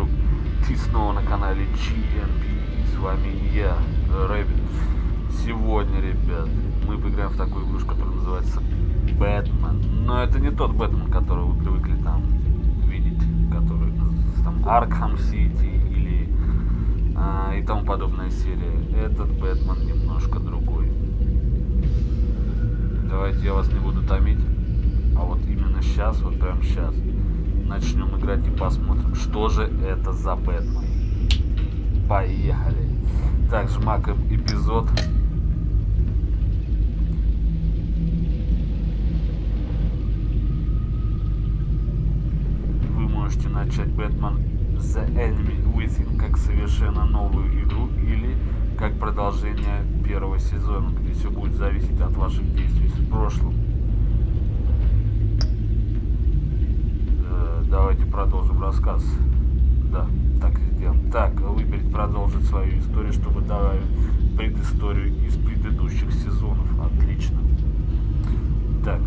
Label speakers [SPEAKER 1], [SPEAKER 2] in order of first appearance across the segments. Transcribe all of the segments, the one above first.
[SPEAKER 1] друг. Ты снова на канале GNP. С вами я, Рэббит. Сегодня, ребят, мы поиграем в такую игрушку, которая называется Бэтмен. Но это не тот Бэтмен, который вы привыкли там видеть, который там Аркхам Сити или и тому подобная серия. Этот Бэтмен немножко другой. Давайте я вас не буду томить. А вот именно сейчас, вот прямо сейчас, начнем играть и посмотрим, что же это за Бэтмен. Поехали. Так, жмакаем эпизод. Вы можете начать Бэтмен The Enemy Within как совершенно новую игру или как продолжение первого сезона, где все будет зависеть от ваших действий в прошлом. Давайте продолжим рассказ. Да, так и сделаем. Так, выберите продолжить свою историю, чтобы добавить предысторию из предыдущих сезонов. Отлично. Так,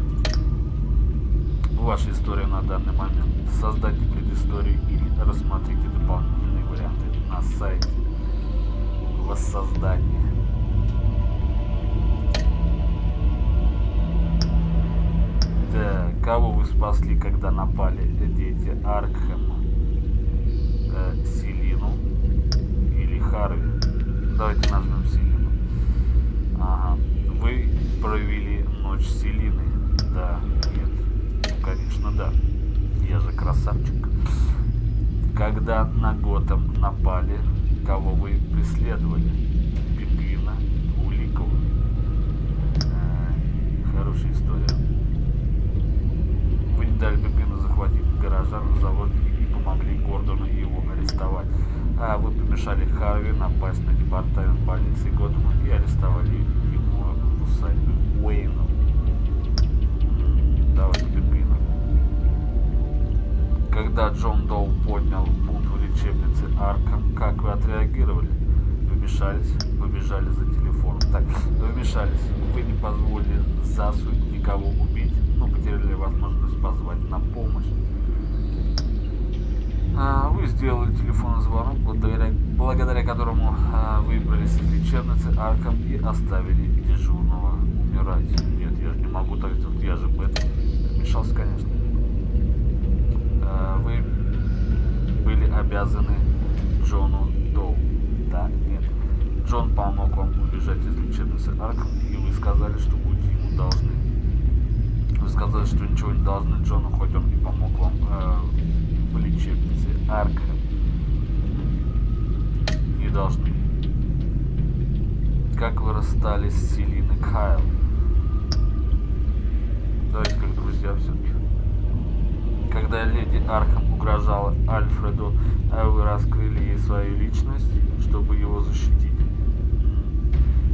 [SPEAKER 1] ваша история на данный момент. Создайте предысторию или рассмотрите дополнительные варианты на сайте. Воссоздание. Да, кого вы спасли, когда напали дети Аркхэма? Селину или Харви? Давайте нажмем Селину. Ага. Вы провели ночь с Селиной? Да, нет. Ну, конечно, да. Я же красавчик. Когда на Готэм напали, кого вы преследовали? Пингвина, Уликова? Хорошая история. Вы не дали Пингвину захватить горожан в заложники и помогли Гордону его арестовать. А вы помешали Харви напасть на департамент полиции Готэма и арестовали его в усадьбе Уэйна. Давайте Пингвина. Когда Джон Доу поднял бунт в лечебнице Аркхэм, как вы отреагировали? Вмешались, побежали за телефоном. Так, вы вмешались, вы не позволили Засу никого убить, но потеряли возможность позвать на помощь. Вы сделали телефонный звонок, благодаря которому выбрались из лечебницы Аркхэм и оставили дежурного умирать. Нет, я же не могу так сделать, я же Бэтмен. Вмешался, конечно. Вы были обязаны Джону Доу. Да, нет. Джон помог вам убежать из лечебницы Аркхэм, и вы сказали, что будете ему должны. Вы сказали, что ничего не должны Джону, хоть он и помог вам в лечебнице Аркхэм. Не должны. Как вы расстались с Селиной Кайл? Давайте как друзья все-таки. Когда леди Аркхэм угрожала Альфреду, вы раскрыли ей свою личность, чтобы его защитить.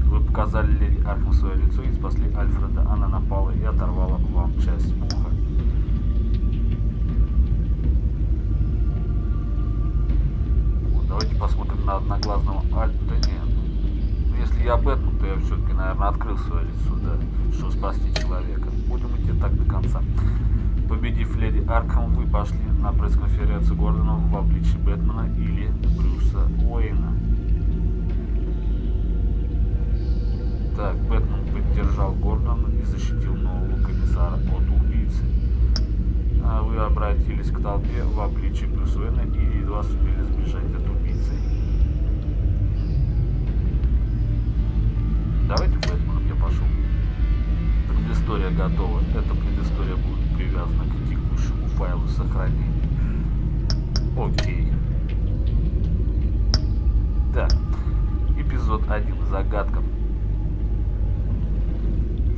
[SPEAKER 1] Вы показали леди Аркхэм свое лицо и спасли Альфреда. Она напала и оторвала вам часть уха. Вот, давайте посмотрим на одноглазного Альфреда. Да нет. Ну, если я Бэтмен, то я все-таки, наверное, открыл свое лицо, да, чтобы спасти человека. Будем идти так до конца. Победив леди Аркхэм, вы пошли на пресс-конференцию Гордона в обличии Бэтмена или Брюса Уэйна. Так, Бэтмен поддержал Гордона и защитил нового комиссара от убийцы. Вы обратились к толпе в обличии Брюса Уэйна и едва сумели сбежать от убийцы. Давайте Бэтменом я пошел. Предыстория готова. Эта предыстория будет привязана к текущему файлу сохранения. Окей. Так. Эпизод 1. Загадка.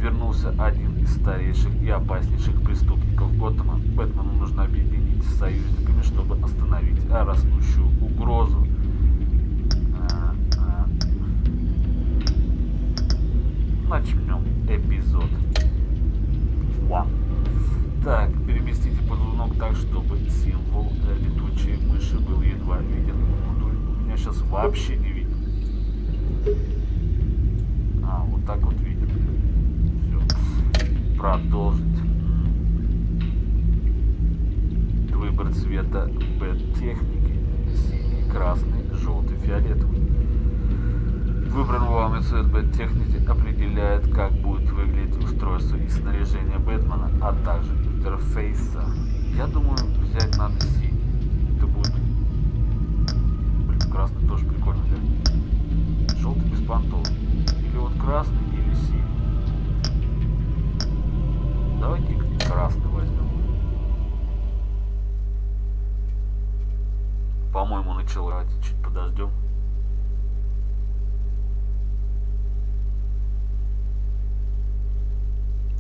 [SPEAKER 1] Вернулся один из старейших и опаснейших преступников Готэма. Бэтмену нужно объединиться с союзниками, чтобы остановить растущую угрозу. Начнем эпизод 1. Так, переместите позвонок так, чтобы символ летучей мыши был едва виден. У меня сейчас вообще не виден. Вот так вот виден. Все. Продолжить. Выбор цвета Бэт-техники. красный, желтый, фиолетовый. Выбранный вами цвет Бэт-техники определяет, как будет выглядеть устройство и снаряжение Бэтмена, а также интерфейса. Я думаю, взять надо синий. Это будет... Блин, красный тоже прикольно, да? Желтый беспонтовый. Или вот красный, или синий. Давайте красный возьмем. По-моему, начало. Давайте чуть подождем.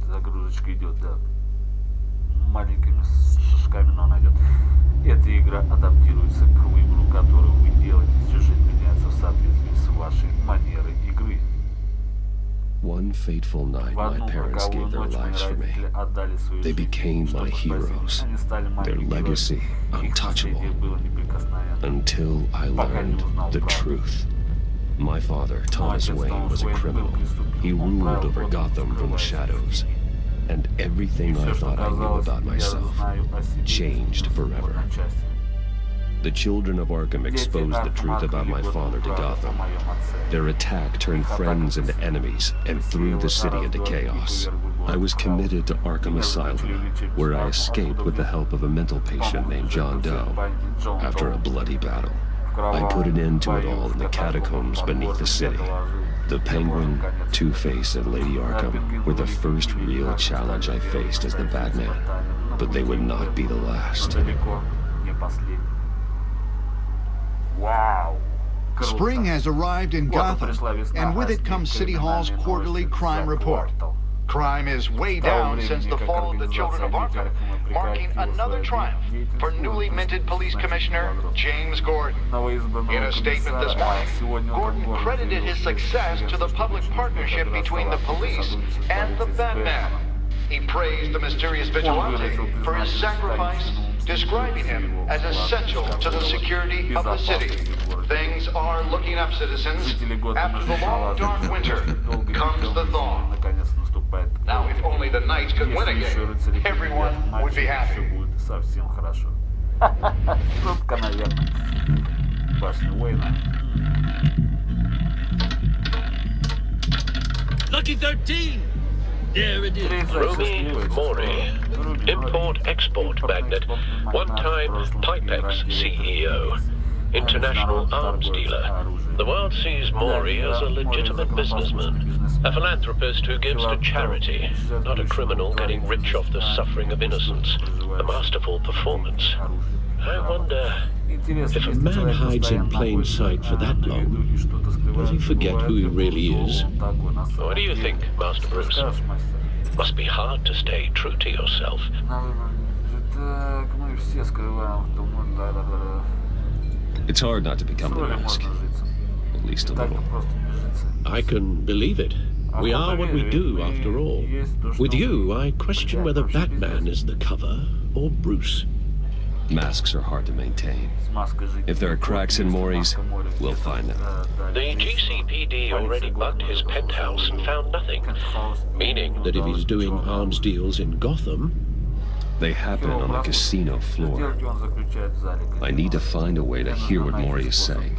[SPEAKER 1] Загрузочка идет, да. Маленькими шажками, но она идет. Эта игра адаптируется к выбору, который вы делаете. Сюжет меняется в соответствии с вашей манерой игры.
[SPEAKER 2] One fateful night, my parents gave their lives for me. They became my heroes, their legacy untouchable, until I learned the truth. My father, Thomas Wayne, was a criminal. He ruled over Gotham from the shadows, and everything I thought I knew about myself changed forever. The children of Arkham exposed the truth about my father to Gotham. Their attack turned friends into enemies and threw the city into chaos. I was committed to Arkham Asylum, where I escaped with the help of a mental patient named John Doe. After a bloody battle, I put an end to it all in the catacombs beneath the city. The Penguin, Two-Face, and Lady Arkham were the first real challenge I faced as the Batman, but they would not be the last.
[SPEAKER 1] Wow.
[SPEAKER 3] Spring has arrived in Gotham, and with it comes City Hall's quarterly crime report. Crime is way down since the fall of the Children of Arkham, marking another triumph for newly minted Police Commissioner James Gordon. In a statement this morning, Gordon credited his success to the public partnership between the police and the Batman. He praised the mysterious vigilante for his sacrifice, describing him as essential to the security of the city. Things are looking up, citizens. After the long, dark winter comes the thaw. Now, if only the Knights could win again, everyone would be happy.
[SPEAKER 1] Совсем хорошо. Шутка, наверное. Башня Уэйна.
[SPEAKER 4] Lucky 13! There it is.
[SPEAKER 5] Rumi Mori, import-export magnate, one-time Pipex CEO, international arms dealer. The world sees Mori as a legitimate businessman, a philanthropist who gives to charity, not a criminal getting rich off the suffering of innocence. A masterful performance. I wonder,
[SPEAKER 4] If a man hides in plain sight for that long, does he forget who he really is?
[SPEAKER 5] what do you think, Master Bruce? Must be hard to stay true to yourself.
[SPEAKER 2] It's hard not to become the mask. At least a little.
[SPEAKER 4] I can believe it. We are what we do, after all. With you, I question whether Batman is the cover or Bruce.
[SPEAKER 2] Masks are hard to maintain. If there are cracks in Mori's, we'll find them.
[SPEAKER 5] The GCPD already bugged his penthouse and found nothing, meaning
[SPEAKER 4] That if he's doing arms deals in Gotham,
[SPEAKER 2] They happen on the casino floor. I need to find a way to hear what Mori is saying.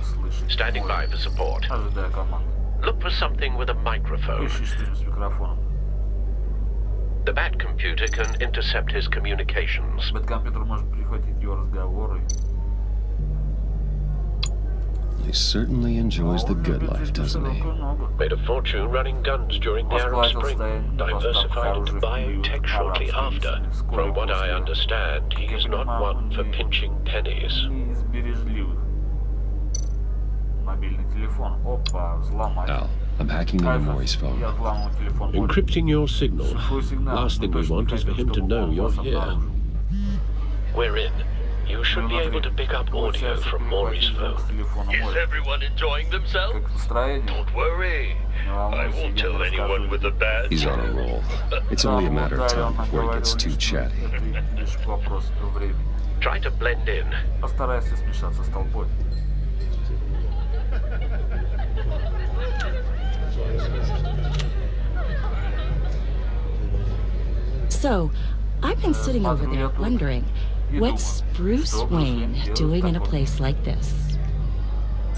[SPEAKER 5] standing by for support. Look for something with a microphone. The Bat computer can intercept his communications.
[SPEAKER 2] He certainly enjoys the good life, doesn't he?
[SPEAKER 5] Made a fortune running guns during the Arab Spring. Diversified into biotech shortly after. From what I understand, he is not one for pinching pennies.
[SPEAKER 2] Al, I'm hacking into Mori's phone.
[SPEAKER 4] encrypting your signal. Last thing we want is for him to know you're here.
[SPEAKER 5] We're in. You should be able to pick up audio from Maury's phone.
[SPEAKER 6] Is everyone enjoying themselves? Don't worry. I won't tell anyone with a bad
[SPEAKER 2] He's on a roll. It's only a matter of time before he gets too chatty.
[SPEAKER 5] Try to blend in.
[SPEAKER 1] Постарайся смешаться с толпой.
[SPEAKER 7] So, I've been sitting over there wondering, what's Bruce Wayne doing in a place like this?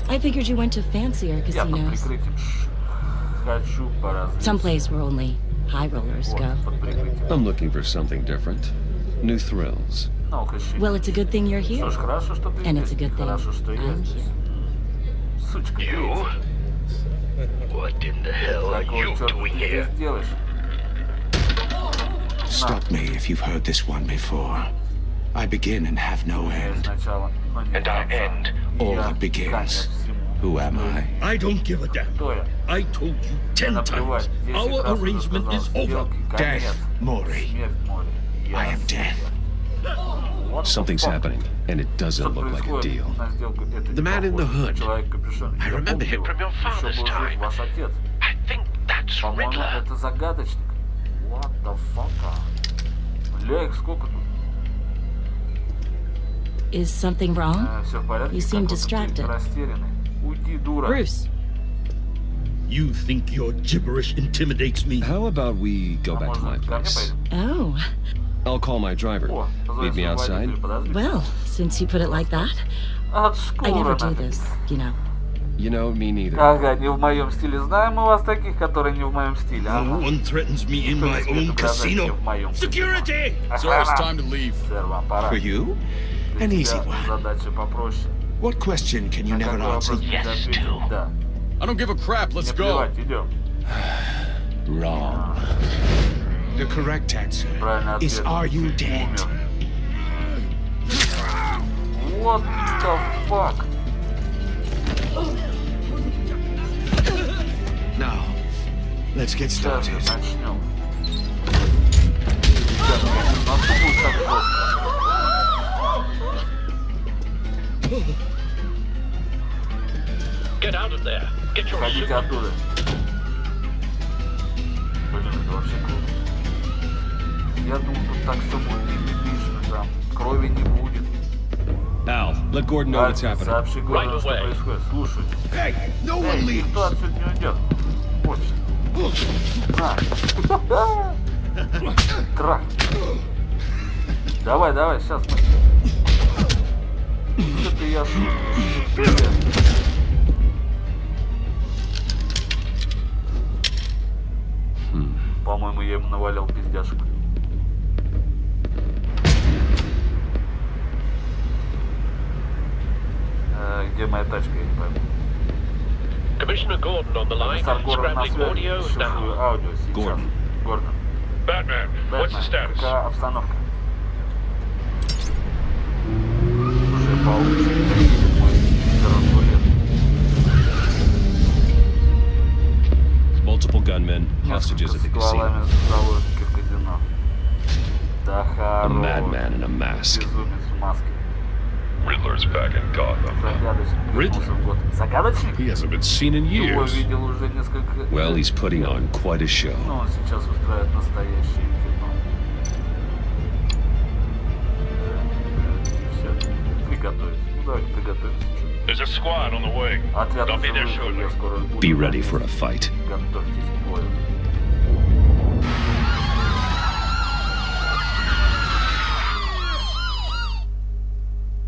[SPEAKER 7] I figured you went to fancier
[SPEAKER 1] Я под
[SPEAKER 7] casinos.
[SPEAKER 1] прикрытием хочу поразвлечься.
[SPEAKER 7] Someplace where only high rollers
[SPEAKER 1] Вот,
[SPEAKER 7] go.
[SPEAKER 1] под прикрытием.
[SPEAKER 2] I'm looking for something different. New thrills.
[SPEAKER 1] На ухищение.
[SPEAKER 7] Well, it's a good thing you're here.
[SPEAKER 1] Что ж, хорошо, что ты
[SPEAKER 7] And it's a
[SPEAKER 1] здесь.
[SPEAKER 7] good thing
[SPEAKER 1] Хорошо, что я
[SPEAKER 7] I'm
[SPEAKER 1] здесь.
[SPEAKER 7] here.
[SPEAKER 1] Сучка,
[SPEAKER 6] You? What in the hell are
[SPEAKER 1] какого
[SPEAKER 6] you
[SPEAKER 1] черта
[SPEAKER 6] doing
[SPEAKER 1] ты
[SPEAKER 6] here?
[SPEAKER 1] здесь делаешь?
[SPEAKER 8] Stop me if you've heard this one before. I begin and have no end.
[SPEAKER 1] Сначала, но не
[SPEAKER 6] And
[SPEAKER 1] до
[SPEAKER 6] I
[SPEAKER 1] конца.
[SPEAKER 6] end.
[SPEAKER 8] All
[SPEAKER 1] Я
[SPEAKER 8] that begins.
[SPEAKER 1] конец всему.
[SPEAKER 8] Who am I?
[SPEAKER 9] I don't give a damn.
[SPEAKER 1] Кто я?
[SPEAKER 9] I told you
[SPEAKER 1] Мне
[SPEAKER 9] 10
[SPEAKER 1] наплевать.
[SPEAKER 9] times.
[SPEAKER 1] 10
[SPEAKER 9] Our
[SPEAKER 1] раз уже
[SPEAKER 9] arrangement
[SPEAKER 1] сказал.
[SPEAKER 9] is over.
[SPEAKER 1] Сделки, конец.
[SPEAKER 8] Death, Maury.
[SPEAKER 1] Смерть, Мори.
[SPEAKER 8] I am death.
[SPEAKER 1] What the
[SPEAKER 2] Something's
[SPEAKER 1] fuck?
[SPEAKER 2] happening, and it
[SPEAKER 1] Что
[SPEAKER 2] doesn't look like a
[SPEAKER 1] происходит
[SPEAKER 2] deal.
[SPEAKER 1] на сделку? Это
[SPEAKER 4] The
[SPEAKER 1] не
[SPEAKER 4] man in the
[SPEAKER 1] похоже.
[SPEAKER 4] hood.
[SPEAKER 1] Человек в капюшоне.
[SPEAKER 4] I
[SPEAKER 1] Я
[SPEAKER 4] remember
[SPEAKER 1] помню
[SPEAKER 4] him
[SPEAKER 1] его.
[SPEAKER 6] from your
[SPEAKER 1] Еще
[SPEAKER 6] father's
[SPEAKER 1] был жив
[SPEAKER 6] time.
[SPEAKER 1] ваш отец.
[SPEAKER 6] I think that's
[SPEAKER 1] По-моему,
[SPEAKER 6] Riddler.
[SPEAKER 1] это загадочник. What the fuck? Бля, их сколько тут?
[SPEAKER 7] Is something wrong?
[SPEAKER 1] Все в порядке?
[SPEAKER 7] You seem
[SPEAKER 1] Какой-то ты
[SPEAKER 7] distracted.
[SPEAKER 1] растерянный. Уйди, дура.
[SPEAKER 7] Bruce,
[SPEAKER 9] You think your gibberish intimidates me?
[SPEAKER 2] How about we go
[SPEAKER 1] А
[SPEAKER 2] back to my
[SPEAKER 1] может, ко мне
[SPEAKER 2] place?
[SPEAKER 1] пойдем?
[SPEAKER 7] oh,
[SPEAKER 2] I'll call my driver.
[SPEAKER 1] О,
[SPEAKER 2] Meet me
[SPEAKER 1] позвони
[SPEAKER 2] outside.
[SPEAKER 1] водителю, подожди.
[SPEAKER 7] well, since you put it like that,
[SPEAKER 1] От
[SPEAKER 7] I never
[SPEAKER 1] шкуры
[SPEAKER 7] do
[SPEAKER 1] надо.
[SPEAKER 7] this, you know.
[SPEAKER 2] You know, me neither.
[SPEAKER 1] Ага, не в моем стиле. Знаем мы вас таких, которые не в моем стиле.
[SPEAKER 9] No
[SPEAKER 1] Ага.
[SPEAKER 9] one threatens me in
[SPEAKER 1] Никто
[SPEAKER 9] my
[SPEAKER 1] не смеет
[SPEAKER 9] own
[SPEAKER 1] угрожать мне
[SPEAKER 9] casino.
[SPEAKER 1] в моем казино.
[SPEAKER 9] Security!
[SPEAKER 3] Sir, it's time to leave.
[SPEAKER 1] Сэр, вам пора.
[SPEAKER 8] For you?
[SPEAKER 1] Для
[SPEAKER 8] An
[SPEAKER 1] тебя
[SPEAKER 8] easy one.
[SPEAKER 1] задача попроще.
[SPEAKER 8] What question can you
[SPEAKER 1] На
[SPEAKER 8] never
[SPEAKER 1] какой вопрос
[SPEAKER 8] answer?
[SPEAKER 1] нельзя
[SPEAKER 6] Yes,
[SPEAKER 1] ответить?
[SPEAKER 6] to.
[SPEAKER 1] Да.
[SPEAKER 3] I don't give a crap. Let's
[SPEAKER 1] Не
[SPEAKER 3] go.
[SPEAKER 1] плевать, идем.
[SPEAKER 8] Wrong. The correct answer
[SPEAKER 1] Правильный ответ.
[SPEAKER 8] is are you dead?
[SPEAKER 1] Умер. What the fuck?
[SPEAKER 8] Now, let's get
[SPEAKER 1] Сейчас
[SPEAKER 8] started.
[SPEAKER 1] начнем. Сейчас, конечно, нас будет так жестко.
[SPEAKER 5] Get out of there. Get your
[SPEAKER 1] Уходите
[SPEAKER 5] suit.
[SPEAKER 1] оттуда. Блин, это вообще круто. Я думал, тут так все будет эпично, там. Крови не будет.
[SPEAKER 2] Al, let Gordon know what's happening.
[SPEAKER 1] Сообщи Гордону,
[SPEAKER 5] Right
[SPEAKER 1] что
[SPEAKER 5] away.
[SPEAKER 1] происходит. Слушай.
[SPEAKER 8] Hey, no one
[SPEAKER 1] Эй,
[SPEAKER 8] leaves.
[SPEAKER 1] никто отсюда не уйдет. Хочешь. На. Крах. Давай, давай, сейчас мы... Что-то я... Привет. По-моему, я ему навалил пиздяшек. Где моя тачка, я не пойму.
[SPEAKER 5] Commissioner Gordon on the line.
[SPEAKER 1] Комиссар Гордон на
[SPEAKER 5] Scrambling
[SPEAKER 1] связи.
[SPEAKER 5] audio
[SPEAKER 1] Шифрую
[SPEAKER 5] now.
[SPEAKER 1] аудио сейчас.
[SPEAKER 2] Гордон.
[SPEAKER 1] Гордон.
[SPEAKER 6] Batman, what's the
[SPEAKER 1] Бэтмен,
[SPEAKER 6] status?
[SPEAKER 1] какая обстановка? Уже получше видит мой карандулет.
[SPEAKER 2] Multiple gunmen, hostages at the
[SPEAKER 1] Несколько стволами
[SPEAKER 2] casino.
[SPEAKER 1] заложники в казино. Да
[SPEAKER 2] A
[SPEAKER 1] хорош.
[SPEAKER 2] madman in a mask.
[SPEAKER 1] Безумец в маске.
[SPEAKER 6] Riddler's back in Gotham.
[SPEAKER 1] Загадочник вернулся в год. Загадочник?
[SPEAKER 4] He hasn't been seen in
[SPEAKER 1] Его
[SPEAKER 4] years.
[SPEAKER 1] видел уже несколько...
[SPEAKER 2] Well, he's putting on quite a show.
[SPEAKER 1] Но он сейчас устраивает настоящее кино. Все, приготовиться. Ну давайте приготовиться.
[SPEAKER 6] There's a squad on the way.
[SPEAKER 1] Отряд
[SPEAKER 6] I'll be
[SPEAKER 1] уже
[SPEAKER 6] there
[SPEAKER 1] вышел,
[SPEAKER 6] shortly.
[SPEAKER 1] я скоро буду.
[SPEAKER 2] Be ready for a fight.
[SPEAKER 1] Готовьтесь к бою.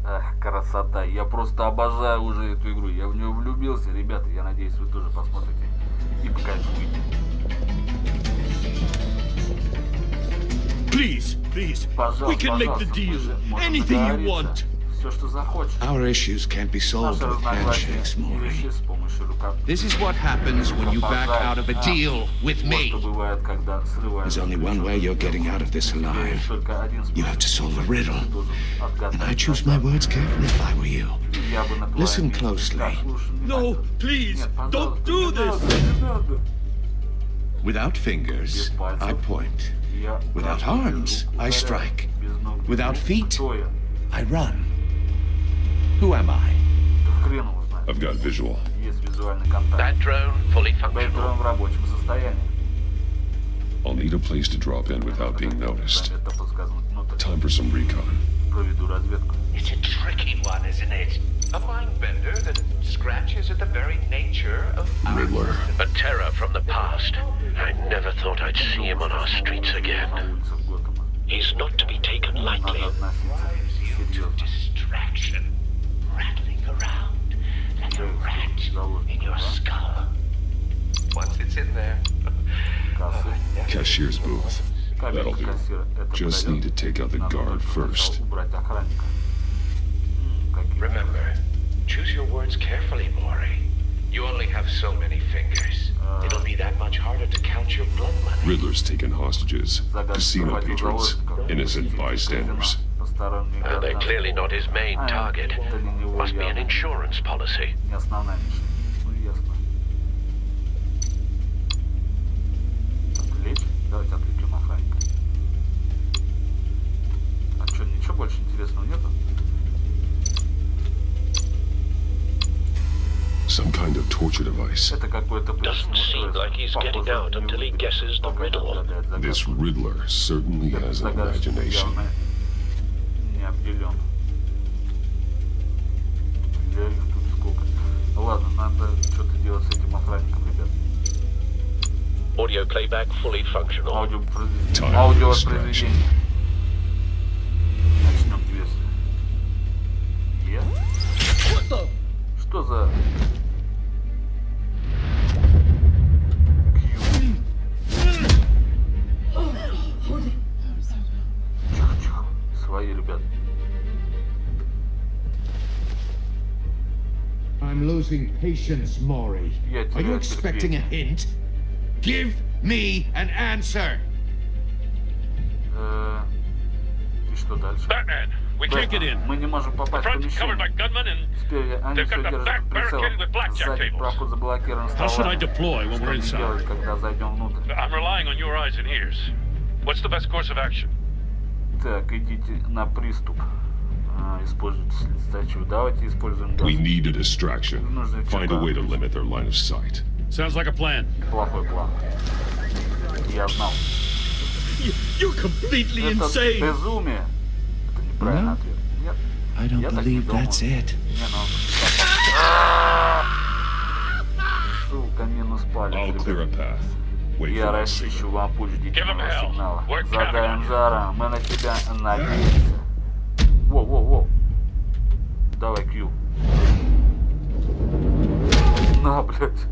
[SPEAKER 1] Ах, красота. Я просто обожаю уже эту игру. Я в нее влюбился. Ребята, я надеюсь, вы тоже посмотрите и покайфуете.
[SPEAKER 9] Please, please.
[SPEAKER 1] Пожалуйста,
[SPEAKER 9] We can make the
[SPEAKER 1] пожалуйста,
[SPEAKER 9] deal.
[SPEAKER 1] мы же можем
[SPEAKER 9] Anything you
[SPEAKER 1] договориться.
[SPEAKER 9] want.
[SPEAKER 1] Все, что захочешь.
[SPEAKER 8] Our issues can't be solved
[SPEAKER 1] Наши
[SPEAKER 8] with
[SPEAKER 1] разногласия
[SPEAKER 8] handshakes,
[SPEAKER 1] не
[SPEAKER 8] Maury.
[SPEAKER 1] решишь с помощью рука.
[SPEAKER 8] This is what happens when you back out of a deal with
[SPEAKER 1] Вот
[SPEAKER 8] me.
[SPEAKER 1] что бывает, когда срываешь.
[SPEAKER 8] There's only one way you're getting out of this alive.
[SPEAKER 1] Только один способ.
[SPEAKER 8] You have to solve a riddle.
[SPEAKER 1] Ты должен отгадать
[SPEAKER 8] And I choose my
[SPEAKER 1] загадку.
[SPEAKER 8] words carefully if I were you.
[SPEAKER 1] Я бы на твоем
[SPEAKER 8] Listen
[SPEAKER 1] месте
[SPEAKER 8] closely.
[SPEAKER 1] послушал
[SPEAKER 9] No,
[SPEAKER 1] внимательно.
[SPEAKER 9] please,
[SPEAKER 1] Нет,
[SPEAKER 9] don't
[SPEAKER 1] пожалуйста,
[SPEAKER 9] do
[SPEAKER 1] не
[SPEAKER 9] this.
[SPEAKER 1] надо, не надо.
[SPEAKER 8] Without fingers, I point.
[SPEAKER 1] Я
[SPEAKER 8] Without
[SPEAKER 1] прошу,
[SPEAKER 8] arms,
[SPEAKER 1] руку
[SPEAKER 8] I
[SPEAKER 1] ударяю.
[SPEAKER 8] strike.
[SPEAKER 1] Без ног
[SPEAKER 8] Without
[SPEAKER 1] бью.
[SPEAKER 8] feet,
[SPEAKER 1] Кто я?
[SPEAKER 8] I run. Who am I?
[SPEAKER 1] Да хрен его знает.
[SPEAKER 4] I've got visual.
[SPEAKER 1] Есть визуальный контакт.
[SPEAKER 5] That drone fully functional.
[SPEAKER 1] Бэйдрон в рабочем состоянии.
[SPEAKER 4] I'll need a place to drop in without being noticed.
[SPEAKER 1] Это подсказано. Ну так
[SPEAKER 4] Time for some recon.
[SPEAKER 1] проведу разведку.
[SPEAKER 10] It's a tricky one, isn't it? A mind bender that scratches at the very nature of our
[SPEAKER 4] Riddler.
[SPEAKER 5] A terror from the past. I never thought I'd see him on our streets
[SPEAKER 1] На
[SPEAKER 5] again.
[SPEAKER 1] улицах Готэма.
[SPEAKER 5] He's not to be taken lightly.
[SPEAKER 1] Надо относиться серьезно.
[SPEAKER 10] distraction, rattling around like a
[SPEAKER 2] cashier's booth. That'll do. Just need to take out the guard first.
[SPEAKER 10] Remember, choose your words carefully, Maury. You only have so many fingers. It'll be that much harder to count your blood money.
[SPEAKER 2] Riddler's taken hostages. Casino patrons. Innocent bystanders.
[SPEAKER 5] They're clearly not his main target. Must be an insurance policy.
[SPEAKER 1] Давайте отвлекем охранника. А что, ничего больше интересного нету?
[SPEAKER 2] Some kind of torture device.
[SPEAKER 1] Это какой-то
[SPEAKER 5] Doesn't seem like he's getting out until he guesses the riddle.
[SPEAKER 2] This Riddler certainly has an imagination.
[SPEAKER 1] Не обделен. Тут сколько. Ладно, надо что-то делать с этим охранником, ребят.
[SPEAKER 5] Audio playback fully functional.
[SPEAKER 1] Аудиовоспроизведение. Начнем движение. Что за... Тихо-тихо. Свои, ребят.
[SPEAKER 3] I'm losing patience, Maury. Are you expecting a hint? Give me an answer.
[SPEAKER 1] И что дальше?
[SPEAKER 6] Batman, we can't get in.
[SPEAKER 1] Мы не можем попасть в помещение. Теперь они все держат прицел. Сзади проход заблокирован
[SPEAKER 9] How should I
[SPEAKER 1] столами.
[SPEAKER 9] deploy when we're
[SPEAKER 1] Что делать,
[SPEAKER 9] inside?
[SPEAKER 1] когда зайдем внутрь?
[SPEAKER 6] I'm relying on your eyes and ears. What's the best course of action?
[SPEAKER 1] Так, идите на приступ. Используйте слезоточивую. Давайте используем газ.
[SPEAKER 2] We need a distraction. Find a way to limit their line of sight.
[SPEAKER 9] Sounds like a plan.
[SPEAKER 1] Плохой план. Я знал.
[SPEAKER 9] You're completely
[SPEAKER 1] Это
[SPEAKER 9] insane.
[SPEAKER 1] безумие. Это неправильный ответ. Нет.
[SPEAKER 8] I don't
[SPEAKER 1] Я так не
[SPEAKER 8] believe
[SPEAKER 1] думал.
[SPEAKER 8] that's it.
[SPEAKER 1] Не, ну... Сука, минус палец,
[SPEAKER 2] I'll clear a
[SPEAKER 1] ребят.
[SPEAKER 2] path. Wait
[SPEAKER 1] Я
[SPEAKER 2] for my
[SPEAKER 1] расчищу
[SPEAKER 2] signal.
[SPEAKER 1] вам путь, ждите
[SPEAKER 6] Give him
[SPEAKER 1] моего
[SPEAKER 6] hell.
[SPEAKER 1] сигнала.
[SPEAKER 6] We're
[SPEAKER 1] Задаем
[SPEAKER 6] counting on you.
[SPEAKER 1] жара, мы на тебя надеемся. Воу. Давай, Кью. На, блядь.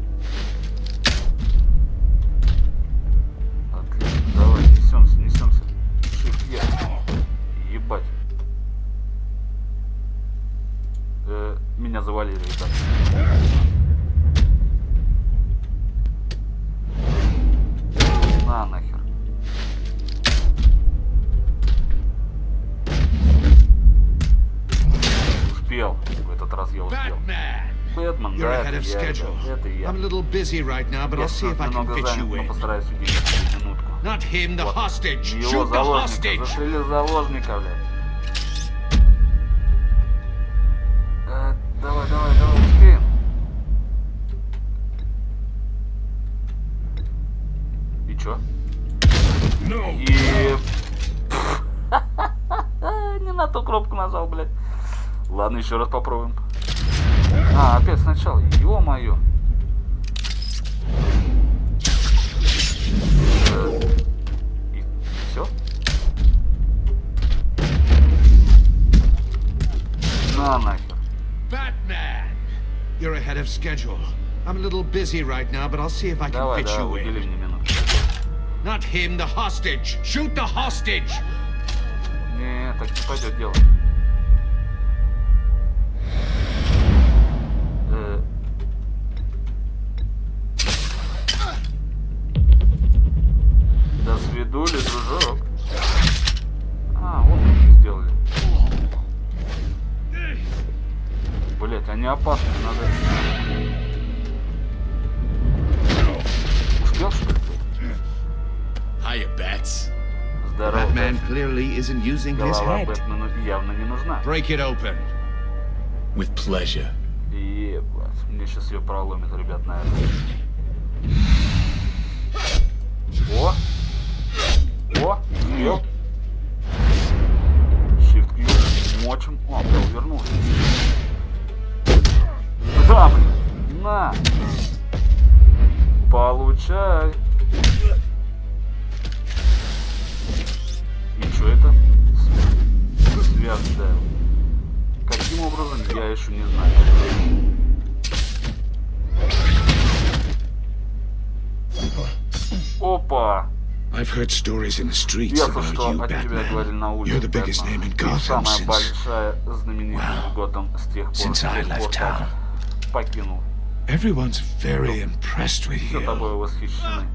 [SPEAKER 1] Отлично, давай, несемся. Shift я. Ебать. Меня завалили, ребят. На нахер. Успел. В этот раз я успел. Бэтмен,
[SPEAKER 3] You're
[SPEAKER 1] да,
[SPEAKER 3] ahead
[SPEAKER 1] это
[SPEAKER 3] of
[SPEAKER 1] я,
[SPEAKER 3] schedule.
[SPEAKER 1] ребят, это я.
[SPEAKER 3] I'm a little busy right now, but I'll see if I can
[SPEAKER 1] Немного
[SPEAKER 3] fit
[SPEAKER 1] занят,
[SPEAKER 3] you
[SPEAKER 1] но
[SPEAKER 3] in.
[SPEAKER 1] постараюсь уделить минутку.
[SPEAKER 3] Not him, the hostage.
[SPEAKER 1] Его
[SPEAKER 3] Shoot the
[SPEAKER 1] заложника.
[SPEAKER 3] hostage.
[SPEAKER 1] Застрели заложника, блядь. Давай, успеем. И чё? И... Не на ту кнопку нажал, блядь. Ладно, еще раз попробуем. Опять сначала. Ё-моё. И все? На нахер.
[SPEAKER 3] Batman! You're ahead of schedule. I'm a little busy right now, but I'll see if I can
[SPEAKER 1] Давай,
[SPEAKER 3] fit you
[SPEAKER 1] удели
[SPEAKER 3] in.
[SPEAKER 1] мне минутку.
[SPEAKER 3] Not him, the hostage. Shoot the hostage.
[SPEAKER 1] Не, так не пойдет дело. До свидули, дружок. Вот как сделали. Блять, они опасны, надо... Успел, что ли?
[SPEAKER 8] Hiya, Bats.
[SPEAKER 1] Здорово,
[SPEAKER 8] Batman
[SPEAKER 1] Бэт.
[SPEAKER 8] clearly isn't using his
[SPEAKER 1] Голова
[SPEAKER 8] head.
[SPEAKER 1] Бэтмену явно не нужна.
[SPEAKER 3] Break it open.
[SPEAKER 8] With pleasure.
[SPEAKER 1] Ебать, мне сейчас ее проломит, ребят, наверное. О! Съел. Shift Q. Мочим. Бля, увернулся. Да, блин. На. Получай. И что это? Связь ставил. Каким образом, я еще не знаю. Опа!
[SPEAKER 8] I've heard stories in the streets
[SPEAKER 1] Я
[SPEAKER 8] about
[SPEAKER 1] слышал,
[SPEAKER 8] you,
[SPEAKER 1] о тебе говорили на
[SPEAKER 8] Batman.
[SPEAKER 1] улице,
[SPEAKER 8] You're the biggest name in
[SPEAKER 1] Ты
[SPEAKER 8] Gotham
[SPEAKER 1] самая большая знаменитость в Готэм с тех пор,
[SPEAKER 8] since I left town.
[SPEAKER 1] Покинул.
[SPEAKER 8] Everyone's very impressed with
[SPEAKER 1] Все
[SPEAKER 8] you.
[SPEAKER 1] тобой восхищены.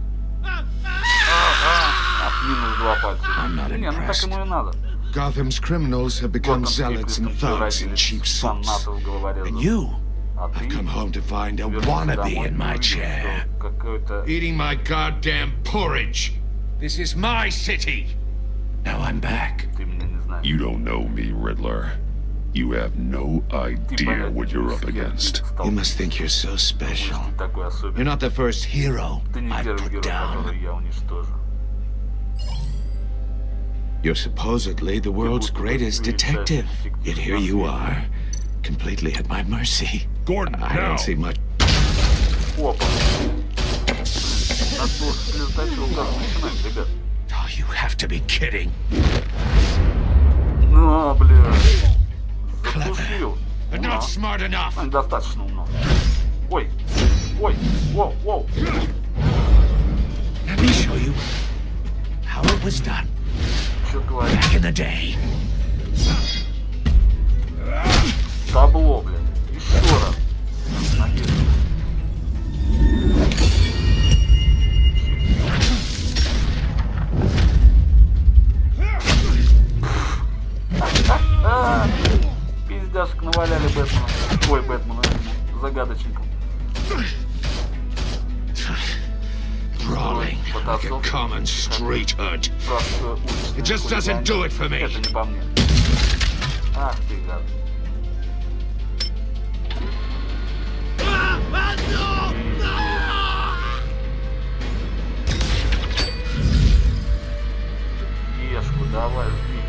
[SPEAKER 1] Минус 2 пальца.
[SPEAKER 8] I'm not
[SPEAKER 1] Не, ну так
[SPEAKER 8] impressed.
[SPEAKER 1] ему и надо.
[SPEAKER 8] Gotham's criminals have become zealots and thugs in cheap suits. And you have come home to find a wannabe in my chair, eating my goddamn porridge. This is my city. Now I'm back.
[SPEAKER 2] You don't know me, Riddler. You have no idea what you're up against.
[SPEAKER 8] You must think you're so special. You're not the first hero I've put down. You're supposedly the world's greatest detective. Yet here you are, completely at my mercy.
[SPEAKER 9] Gordon,
[SPEAKER 8] I don't see much. Oh, you have to be kidding.
[SPEAKER 1] Ну, бля.
[SPEAKER 8] Clever, but not smart enough.
[SPEAKER 1] Достаточно умно. Ой, ой, воу, воу.
[SPEAKER 8] Let me show you how it was done
[SPEAKER 1] Что творит?
[SPEAKER 8] back in the day.
[SPEAKER 1] Табло, блядь. Еще раз. Пиздяшек наваляли Бэтмену. Ой, Бэтмену, этому загадочнику.
[SPEAKER 8] Brawling like a common street hood. It just doesn't do it for me.
[SPEAKER 1] Это не по мне. Ах ты, гад. Ешку, давай, жми.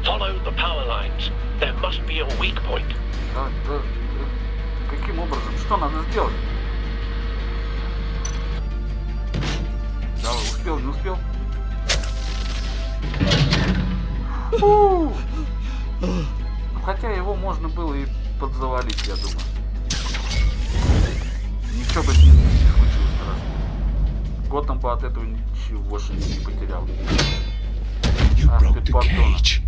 [SPEAKER 5] Follow the power lines. There must be a weak point.
[SPEAKER 1] Каким образом? Что надо сделать? Давай, успел, не успел? Ну, хотя его можно было и подзавалить, я думаю. Ничего бы с ним не случилось страшно. Готэм бы от этого ничегошеньки не потерял.
[SPEAKER 8] You
[SPEAKER 1] Ах
[SPEAKER 8] broke
[SPEAKER 1] ты,
[SPEAKER 8] the
[SPEAKER 1] подонок.
[SPEAKER 8] cage.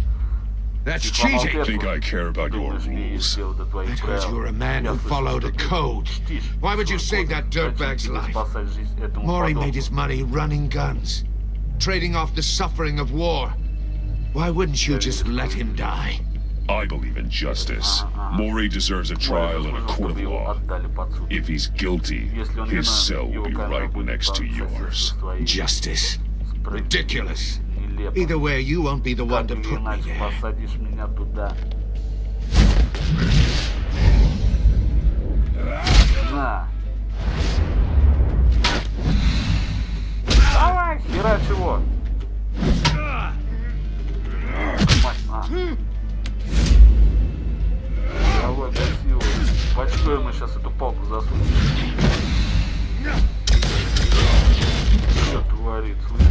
[SPEAKER 8] That's cheating.
[SPEAKER 2] I think I care about your rules.
[SPEAKER 8] I heard you were a man who followed a code. Why would you save that dirtbag's life? Maury made his money running guns, trading off the suffering of war. Why wouldn't you just let him die?
[SPEAKER 2] I believe in justice. Maury deserves a trial in a court of law. If he's guilty, his cell will be right next to yours.
[SPEAKER 8] Justice? Ridiculous. Either way, you won't be the one to put me there.
[SPEAKER 1] Посадишь меня туда. На. Давай, хера чего? Мать, на. Давай, красиво. Почтой мы сейчас эту палку засунем. Что творит, слышишь?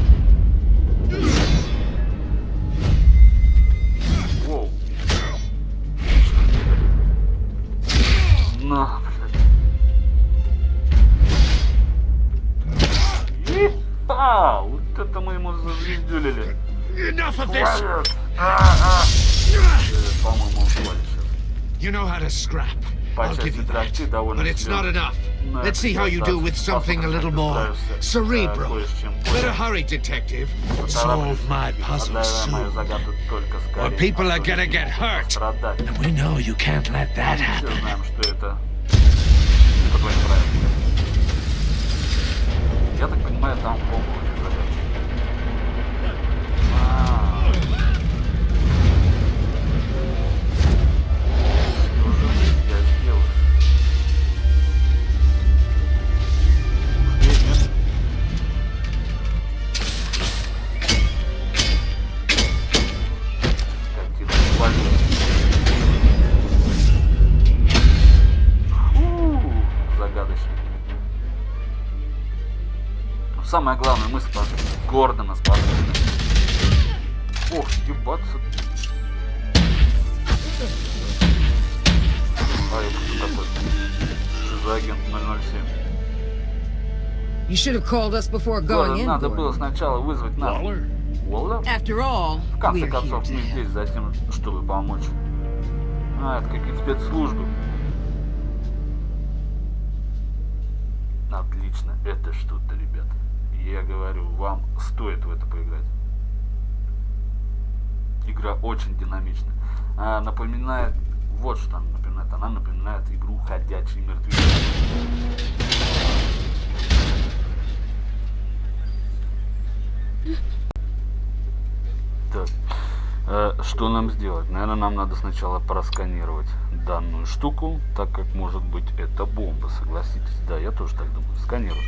[SPEAKER 1] Воу. На, блядь. Ипа! Вот это мы ему зазвездюлили. Хватит. По-моему, он свалит сейчас.
[SPEAKER 8] You know how to scrap.
[SPEAKER 1] По
[SPEAKER 8] I'll
[SPEAKER 1] части
[SPEAKER 8] give you that.
[SPEAKER 1] трахты довольно
[SPEAKER 8] But it's not
[SPEAKER 1] силен.
[SPEAKER 8] enough. Let's see how you do with something a little more cerebral. Better hurry, detective. Solve my puzzle soon. Or people are gonna get hurt. And we know you can't let that happen.
[SPEAKER 1] Знаем, что это по твоим правилам. Я так понимаю, там полностью загадка. Что же я сделаю? Загадочно. Но самое главное, мы спасли Гордона, спасли. Ох, ебаться. А, я кто такой? Что за агент 007?
[SPEAKER 11] You should have called us before going in.
[SPEAKER 1] Надо было сначала вызвать нас. Уоллер?
[SPEAKER 11] After all,
[SPEAKER 1] В конце концов, мы здесь затем, чтобы помочь. Это какие-то спецслужбы. Отлично, это что-то, ребят. Я говорю, вам стоит в это поиграть. Игра очень динамичная. Напоминает, вот что она напоминает. Она напоминает игру «Ходячие мертвецы». Так, что нам сделать? Наверное, нам надо сначала просканировать данную штуку, так как, может быть, это бомба, согласитесь? Да, я тоже так думаю. Сканирую.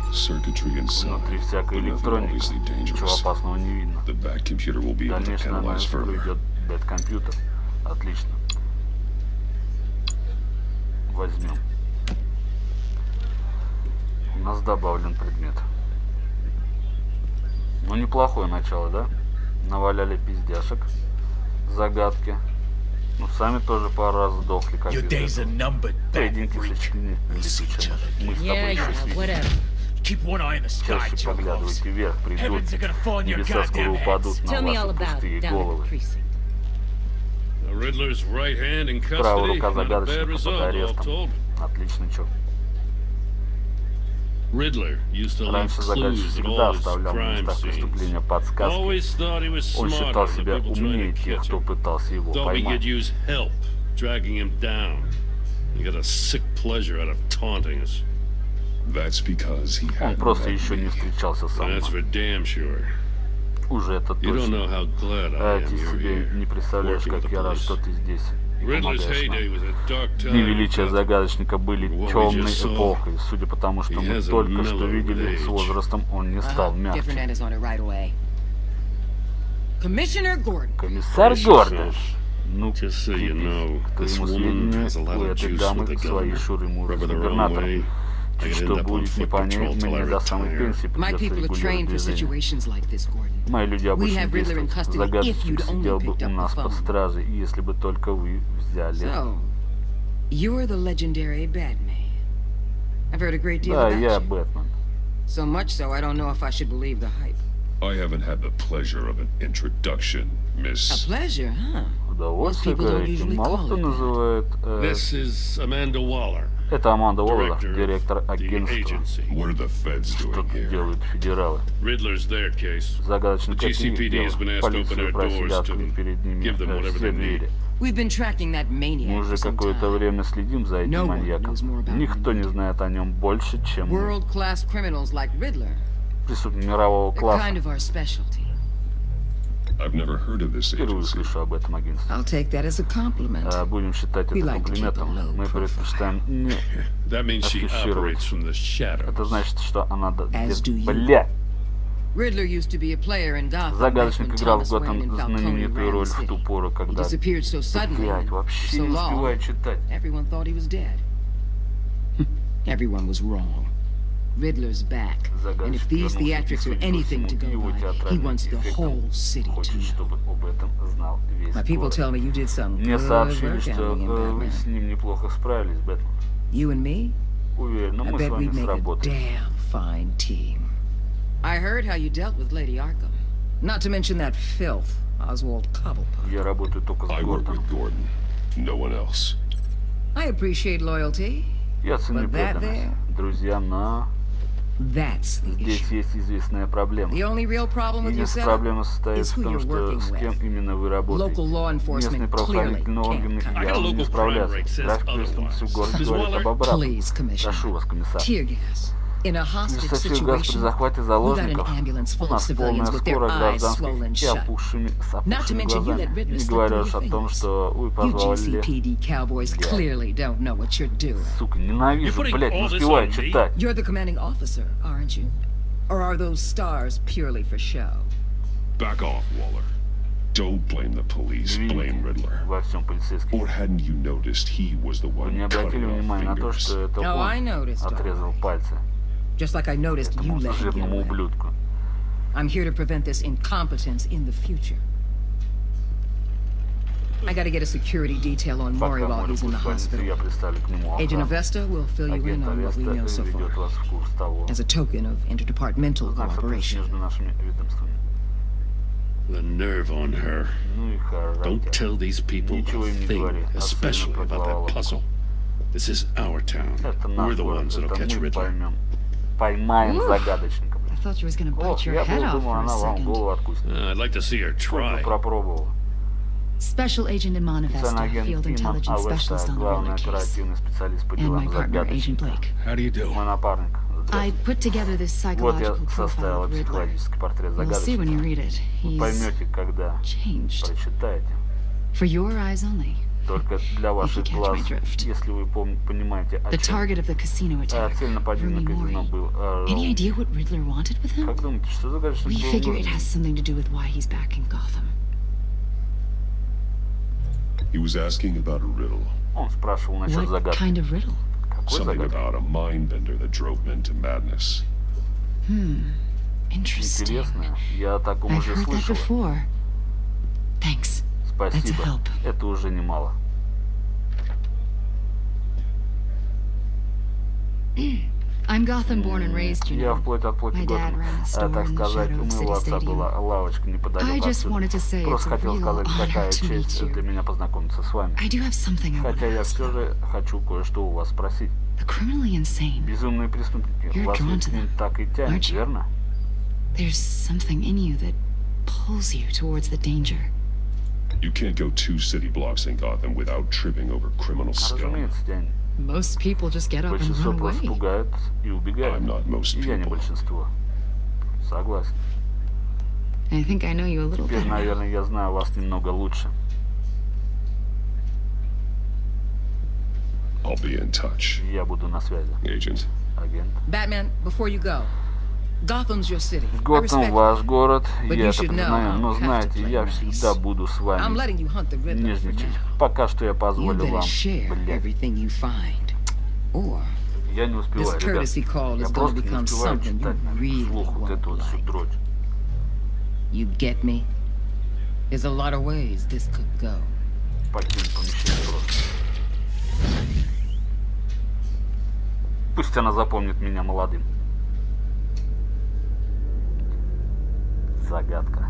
[SPEAKER 1] Внутри всякой электроники. Ничего опасного не видно. Дальнейший анализ проведет бэт-компьютер. Отлично. Возьмем. У нас добавлен предмет. Ну, неплохое начало, да? Наваляли пиздяшек. Загадки. Ну, сами тоже пару раз сдохли, как поединки сочтены летучими. Мы с тобой еще свидим. Чаще поглядывайте вверх, придут. Небеса скоро упадут на ваши пустые головы. Правая рука загадочника под арестом. Отлично, чё. Раньше загадчик всегда оставлял на местах преступления подсказки. Он считал себя умнее тех, кто пытался его поймать. Он просто еще не встречался со мной. Уже это точно. Ты себе не представляешь, как я рад, что ты здесь. Дни величия загадочника были темной эпохой, судя по тому, что мы только что видели, с возрастом он не стал мягче. Комиссар Гордон! Ну, кто ему сведения, у этой дамы свои шуры-муры с губернатором. Чуть что будет не по ней, мне до самой пенсии придется регулировать движение. Мои люди обычно действуют. Загадочник сидел бы у нас под стражей, если бы только вы взяли. Да, я Бэтмен.
[SPEAKER 2] I haven't had the pleasure of an introduction, Miss.
[SPEAKER 11] A pleasure, huh?
[SPEAKER 1] Удовольствие, говорите. Мало кто называет...
[SPEAKER 4] This is Amanda Waller.
[SPEAKER 1] Это Аманда Уоллер, директор агентства. Что делают федералы? Загадочный дело. Полицию просили открыть перед ними все двери. Мы уже какое-то время следим за этим маньяком. Никто не знает о нем больше, чем мы. Преступник мирового класса. Впервые слышу об этом агентстве. Будем считать это комплиментом. Мы предпочитаем не афишировать. Это значит, что она... Бля! Загадочник играл в Готэм знаменитую роль в ту пору, когда... Блядь, вообще не успеваю читать.
[SPEAKER 11] Riddler's back, and if these theatrics are anything to go by, he wants the whole city to know. My people tell me you did some good work handling in Batman.
[SPEAKER 1] Вы с ним неплохо справились, Бэтмен.
[SPEAKER 11] You and me?
[SPEAKER 1] Уверен, но мы с вами сработаем.
[SPEAKER 11] Damn fine team. I heard how you dealt with Lady Arkham. Not to mention that filth, Oswald Cobblepot.
[SPEAKER 1] Я работаю только с Гордоном.
[SPEAKER 2] No one else.
[SPEAKER 11] I appreciate loyalty.
[SPEAKER 1] Я ценю преданность. Друзья, но... Здесь есть известная проблема. Единственная проблема состоит в том, что с кем именно вы работаете. Местные правоохранительные органы явно не справляются. График преступности в городе говорит об обратном. Прошу вас, комиссар. Свисточил газ при захвате заложников. У нас полная скорость гражданских и опухшими глазами. Не говоря уж о том, что вы позволили... Сука, ненавижу, блядь, не успеваю читать.
[SPEAKER 2] Back off, Waller. Don't blame the police, blame Riddler.
[SPEAKER 1] Во всем полицейский.
[SPEAKER 2] Or hadn't you noticed he was the one
[SPEAKER 1] Вы не обратили внимания на то, что это он отрезал пальцы?
[SPEAKER 11] Just like I noticed you let him get away. I'm here to prevent this incompetence in the future. I gotta get a security detail on Maury while he's in the hospital. Agent Avesta will fill you in on what we know so far, as a token of interdepartmental cooperation.
[SPEAKER 2] The nerve on her. Don't tell these people a thing, especially about that puzzle. This is our town. We're the ones that'll catch Riddler.
[SPEAKER 11] I thought you was gonna bite your head off for a second.
[SPEAKER 2] I'd like to see her try.
[SPEAKER 7] Special Agent Iman Avesta, Field Intelligence Specialist on the Riddler case. And my partner, Agent Blake.
[SPEAKER 8] How do you do?
[SPEAKER 7] I put together this psychological profile of Riddler. You'll see when you read it. He's changed. For your eyes only.
[SPEAKER 1] Только для ваших глаз, если вы понимаете, о
[SPEAKER 7] The target of the casino attack,
[SPEAKER 1] цель нападения на казино был
[SPEAKER 7] Any idea what Riddler wanted with him?
[SPEAKER 1] Как думаете, что загадочный
[SPEAKER 7] We figure it has something to do with why he's back in Gotham.
[SPEAKER 2] He was asking about a riddle.
[SPEAKER 1] Он спрашивал насчет загадки.
[SPEAKER 7] What kind of riddle?
[SPEAKER 2] Something about a mind bender that drove men to madness.
[SPEAKER 7] Interesting.
[SPEAKER 1] Интересно, я о таком
[SPEAKER 7] I've
[SPEAKER 1] уже
[SPEAKER 7] heard that
[SPEAKER 1] слышал.
[SPEAKER 7] before. Thanks.
[SPEAKER 1] Спасибо.
[SPEAKER 7] That's help.
[SPEAKER 1] Это уже немало.
[SPEAKER 7] I'm Gotham born and raised, you
[SPEAKER 1] Я
[SPEAKER 7] know.
[SPEAKER 1] вплоть от плоти
[SPEAKER 7] My dad
[SPEAKER 1] Готэм.
[SPEAKER 7] ran a store
[SPEAKER 1] Так
[SPEAKER 7] in the
[SPEAKER 1] сказать,
[SPEAKER 7] shadow
[SPEAKER 1] у
[SPEAKER 7] of
[SPEAKER 1] моего
[SPEAKER 7] City
[SPEAKER 1] отца
[SPEAKER 7] Stadium.
[SPEAKER 1] была лавочка
[SPEAKER 7] I
[SPEAKER 1] неподалеку
[SPEAKER 7] just wanted to
[SPEAKER 1] отсюда.
[SPEAKER 7] say it's
[SPEAKER 1] Просто
[SPEAKER 7] a
[SPEAKER 1] хотел
[SPEAKER 7] real
[SPEAKER 1] сказать,
[SPEAKER 7] honor
[SPEAKER 1] какая
[SPEAKER 7] to meet
[SPEAKER 1] честь
[SPEAKER 7] you.
[SPEAKER 1] для меня познакомиться с вами.
[SPEAKER 7] I do have something I want
[SPEAKER 1] Хотя
[SPEAKER 7] to
[SPEAKER 1] я
[SPEAKER 7] ask.
[SPEAKER 1] все же хочу кое-что у вас спросить.
[SPEAKER 7] The criminally insane.
[SPEAKER 1] Безумные преступники,
[SPEAKER 7] You're
[SPEAKER 1] вас
[SPEAKER 7] drawn
[SPEAKER 1] ведь
[SPEAKER 7] to
[SPEAKER 1] к ним
[SPEAKER 7] them,
[SPEAKER 1] так и тянет,
[SPEAKER 7] aren't you?
[SPEAKER 1] верно?
[SPEAKER 7] There's something in you that pulls you towards the danger.
[SPEAKER 2] You can't go 2 city blocks in Gotham without tripping over criminal scum.
[SPEAKER 1] Разумеется, тянет.
[SPEAKER 7] Most people just get up and
[SPEAKER 1] Большинство
[SPEAKER 7] run
[SPEAKER 1] просто
[SPEAKER 7] away.
[SPEAKER 1] пугают и убегают.
[SPEAKER 2] I'm not most
[SPEAKER 1] И я не
[SPEAKER 2] people.
[SPEAKER 1] большинство. Согласен.
[SPEAKER 7] I think I know you a little
[SPEAKER 1] Теперь,
[SPEAKER 7] better now.
[SPEAKER 1] наверное, я знаю вас немного лучше.
[SPEAKER 2] I'll be in touch.
[SPEAKER 1] Я буду на связи.
[SPEAKER 2] Agent.
[SPEAKER 1] Агент.
[SPEAKER 11] Batman, before you go, Gotham's your city. I
[SPEAKER 1] Готэм
[SPEAKER 11] respect
[SPEAKER 1] ваш город,
[SPEAKER 11] But
[SPEAKER 1] я
[SPEAKER 11] you
[SPEAKER 1] это
[SPEAKER 11] should know
[SPEAKER 1] признаю, но
[SPEAKER 11] I'll have to
[SPEAKER 1] знаете,
[SPEAKER 11] play
[SPEAKER 1] я
[SPEAKER 11] nice.
[SPEAKER 1] всегда буду с
[SPEAKER 11] I'm
[SPEAKER 1] вами
[SPEAKER 11] letting you hunt the Riddler for
[SPEAKER 1] нежничать.
[SPEAKER 11] now.
[SPEAKER 1] Пока что я
[SPEAKER 11] You
[SPEAKER 1] позволю
[SPEAKER 11] better
[SPEAKER 1] вам,
[SPEAKER 11] share
[SPEAKER 1] блядь.
[SPEAKER 11] everything you find. Or
[SPEAKER 1] Я не
[SPEAKER 11] this
[SPEAKER 1] успеваю, ребят.
[SPEAKER 11] courtesy call
[SPEAKER 1] Я
[SPEAKER 11] is going to
[SPEAKER 1] просто не
[SPEAKER 11] become
[SPEAKER 1] успеваю
[SPEAKER 11] something you
[SPEAKER 1] читать
[SPEAKER 11] really
[SPEAKER 1] вслух вот
[SPEAKER 11] won't
[SPEAKER 1] эту вот всю
[SPEAKER 11] like.
[SPEAKER 1] дрочь.
[SPEAKER 11] You get me? There's a lot of ways this could go.
[SPEAKER 1] Покинь помещение просто. Пусть она запомнит меня молодым. Загадка.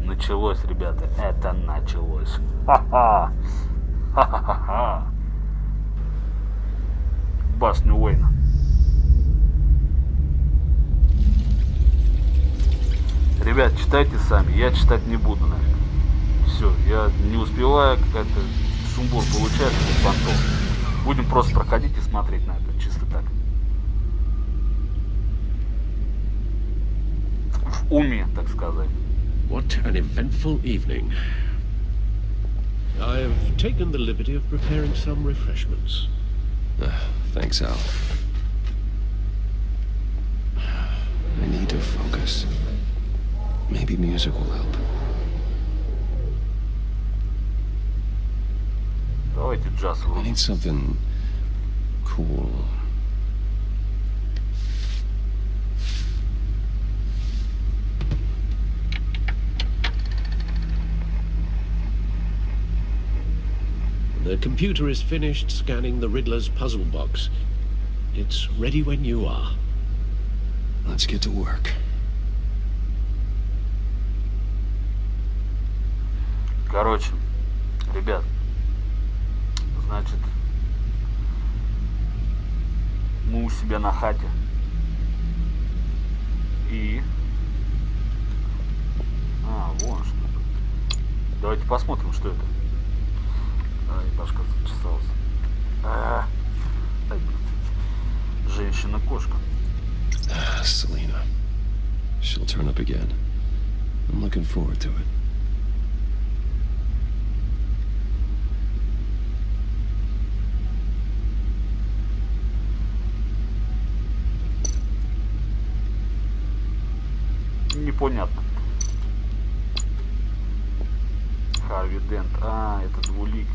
[SPEAKER 1] Началось, ребята. Это началось. Ха-ха. Ха-ха-ха. Башню Уэйна. Ребят, читайте сами. Я читать не буду, наверное. Все, я не успеваю. Какая-то сумбур получается. Фантом. Будем просто проходить и смотреть на это. Чисто так. В уме, так сказать.
[SPEAKER 4] What an eventful evening. I've taken the liberty of preparing some refreshments.
[SPEAKER 2] Thanks, Al. I need to focus. Maybe music will help.
[SPEAKER 1] Давайте джаз
[SPEAKER 2] I
[SPEAKER 1] врубим.
[SPEAKER 2] need something cool.
[SPEAKER 4] The computer is finished scanning the Riddler's puzzle box. It's ready when you are.
[SPEAKER 2] Let's get to work.
[SPEAKER 1] Короче, ребят, значит, мы у себя на хате. И... вон что. Давайте посмотрим, что это. Башка зачесалась. Женщина-кошка.
[SPEAKER 2] Selena. She'll turn up again. I'm looking forward to it.
[SPEAKER 1] Непонятно. Харви Дент. Это двуликий.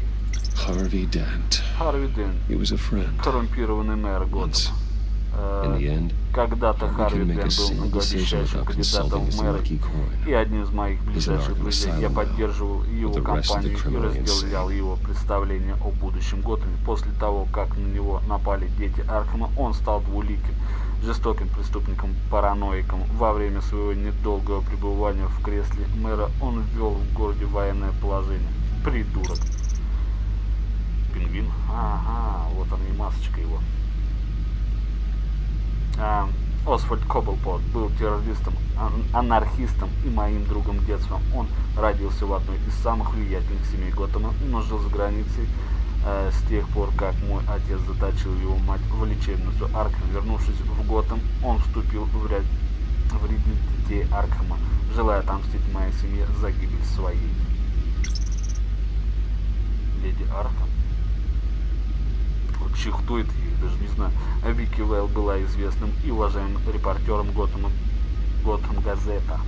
[SPEAKER 2] Harvey Dent.
[SPEAKER 1] Харви Дент.
[SPEAKER 2] He was a friend.
[SPEAKER 1] Коррумпированный мэр Готэма. Когда-то Харви Дент был многообещающим кандидатом в мэры и одним из моих ближайших друзей. Я поддерживал его кампанию и разделял его представление о будущем Готэме. После того, как на него напали дети Аркхема, он стал двуликим, жестоким преступником, параноиком. Во время своего недолгого пребывания в кресле мэра он ввел в городе военное положение. Придурок. Пингвин? Ага, вот она и масочка его. Освальд Коблпот был террористом, анархистом и моим другом детства. Он родился в одной из самых влиятельных семей Готэма, но жил за границей с тех пор, как мой отец заточил его мать в лечебницу Аркхем. Вернувшись в Готэм, он вступил в ряд детей Аркхема, желая отомстить моей семье за гибель своей. Леди Аркхем? Вообще, кто это? Я даже не знаю. Вики Вейл была известным и уважаемым репортером Готэм Газета.